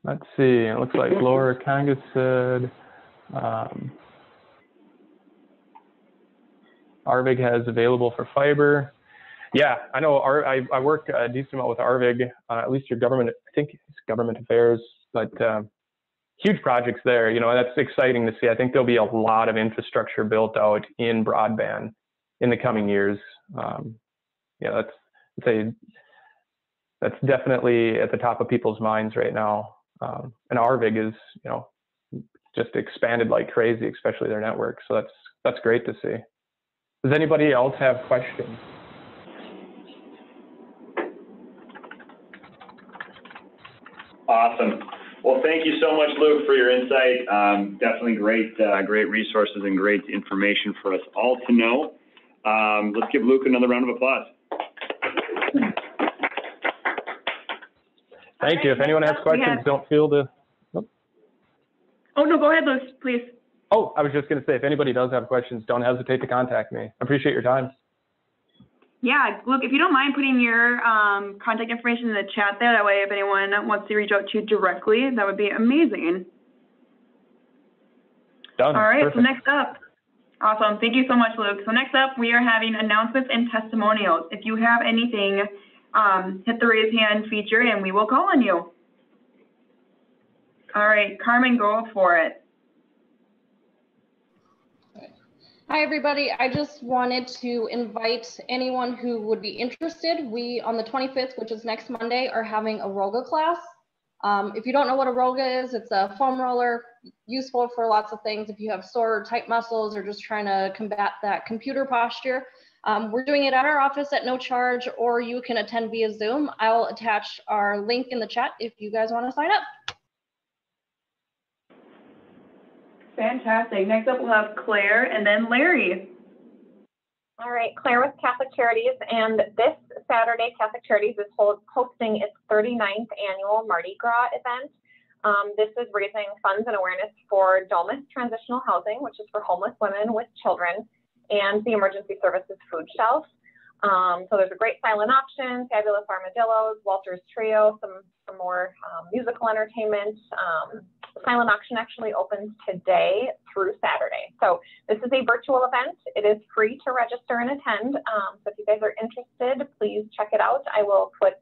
S7: Let's see, it looks like Laura Kanga said, Arvig has available for fiber. Yeah, I know. I work a decent amount with Arvig, at least your government, I think it's government affairs, but huge projects there. You know, that's exciting to see. I think there'll be a lot of infrastructure built out in broadband in the coming years. Yeah, that's definitely at the top of people's minds right now. And Arvig is, you know, just expanded like crazy, especially their network. So that's great to see. Does anybody else have questions?
S12: Awesome. Well, thank you so much, Luke, for your insight. Definitely great resources and great information for us all to know. Let's give Luke another round of applause.
S7: Thank you. If anyone has questions, don't feel to.
S15: Oh, no, go ahead, Luke, please.
S7: Oh, I was just going to say, if anybody does have questions, don't hesitate to contact me. I appreciate your time.
S15: Yeah, Luke, if you don't mind putting your contact information in the chat there, that way if anyone wants to reach out to you directly, that would be amazing.
S7: Done.
S15: All right,
S7: Perfect.
S15: So next up, awesome, thank you so much, Luke. So next up, we are having announcements and testimonials. If you have anything, hit the raise hand feature and we will call on you. All right, Carmen, go for it.
S23: Hi, everybody. I just wanted to invite anyone who would be interested. We, on the 25th, which is next Monday, are having a Roga class. If you don't know what a Roga is, it's a foam roller, useful for lots of things. If you have sore or tight muscles or just trying to combat that computer posture, we're doing it at our office at no charge, or you can attend via Zoom. I'll attach our link in the chat if you guys want to sign up.
S15: Fantastic. Next up, we'll have Claire and then Larry.
S21: All right, Claire with Catholic Charities, and this Saturday, Catholic Charities is hosting its 39th annual Mardi Gras event. This is raising funds and awareness for Domus Transitional Housing, which is for homeless women with children, and the Emergency Services Food Shelf. So there's a great silent auction, fabulous armadillos, Walter's Trio, some more musical entertainment. silent auction actually opens today through Saturday. So this is a virtual event. It is free to register and attend. So if you guys are interested, please check it out. I will put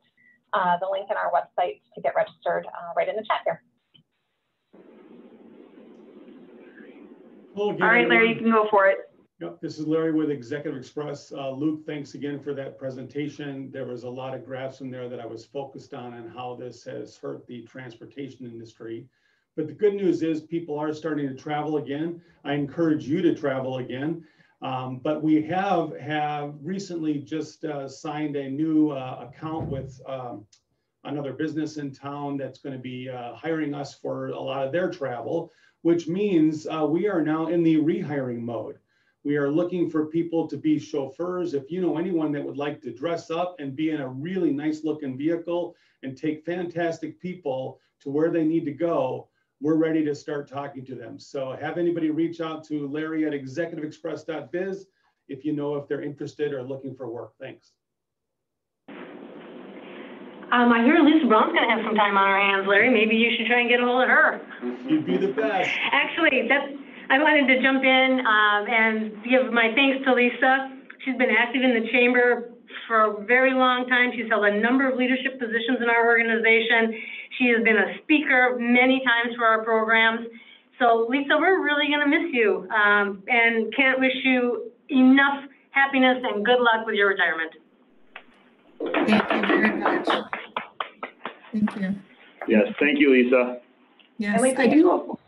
S21: the link in our website to get registered right in the chat here.
S16: All
S15: right, Larry, you can go for it.
S16: Yep, this is Larry with Executive Express. Luke, thanks again for that presentation. There was a lot of graphs in there that I was focused on how this has hurt the transportation industry. But the good news is people are starting to travel again. I encourage you to travel again. But we have recently just signed a new account with another business in town that's going to be hiring us for a lot of their travel, which means we are now in the rehiring mode. We are looking for people to be chauffeurs. If you know anyone that would like to dress up and be in a really nice looking vehicle and take fantastic people to where they need to go, we're ready to start talking to them. So have anybody reach out to Larry at executiveexpress.biz if you know if they're interested or looking for work. Thanks.
S24: I hear Lisa Brown's going to have some time on her hands, Larry. Maybe you should try and get a hold of her.
S16: You'd be the best.
S24: Actually, I wanted to jump in and give my thanks to Lisa. She's been active in the chamber for a very long time. She's held a number of leadership positions in our organization. She has been a speaker many times for our programs. So Lisa, we're really going to miss you and can't wish you enough happiness and good luck with your retirement.
S25: Thank you very much. Thank you.
S12: Yes, thank you, Lisa.
S25: Yes,
S15: Lisa,
S25: I do.
S15: go.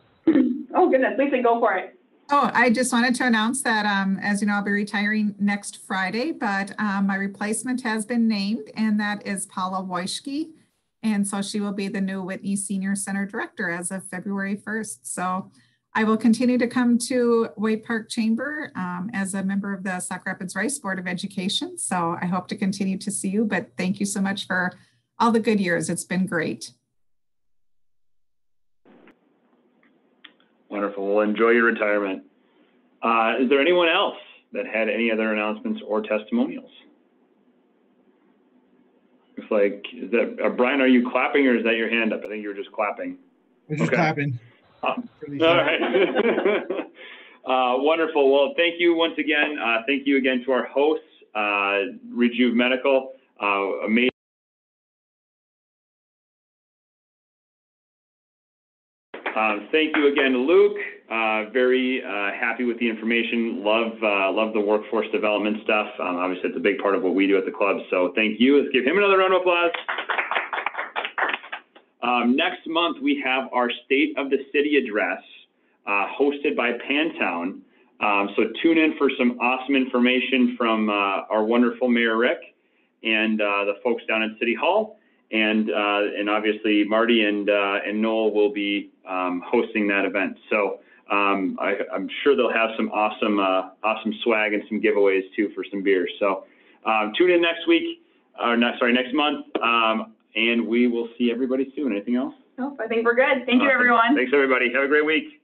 S15: Oh goodness, Lisa, go for it.
S25: Oh, I just wanted to announce that, as you know, I'll be retiring next Friday, but my replacement has been named, and that is Paula Wojcicki. And so she will be the new Whitney Senior Center Director as of February 1st. So I will continue to come to Wade Park Chamber as a member of the Sauk Rapids Rice Board of Education. So I hope to continue to see you, but thank you so much for all the good years. It's been great.
S12: Wonderful. Well, enjoy your retirement. Is there anyone else that had any other announcements or testimonials? Looks like, is that Brian, are you clapping or is that your hand up? I think you were just clapping.
S8: I'm just clapping.
S12: All right. Wonderful. Well, thank you once again. Thank you again to our hosts, Rejuv Medical. Amazing. Thank you again to Luke. Very happy with the information. Love the workforce development stuff. Obviously, it's a big part of what we do at the club. So thank you. Let's give him another round of applause. Next month, we have our State of the City address hosted by Pantown. So tune in for some awesome information from our wonderful Mayor Rick and the folks down at City Hall. And obviously Marty and Noel will be hosting that event. So I'm sure they'll have some awesome swag and some giveaways too for some beers. So tune in next week, or next month, and we will see everybody soon. Anything else?
S15: Nope, I think we're good. Thank you, everyone.
S12: Thanks, everybody. Have a great week.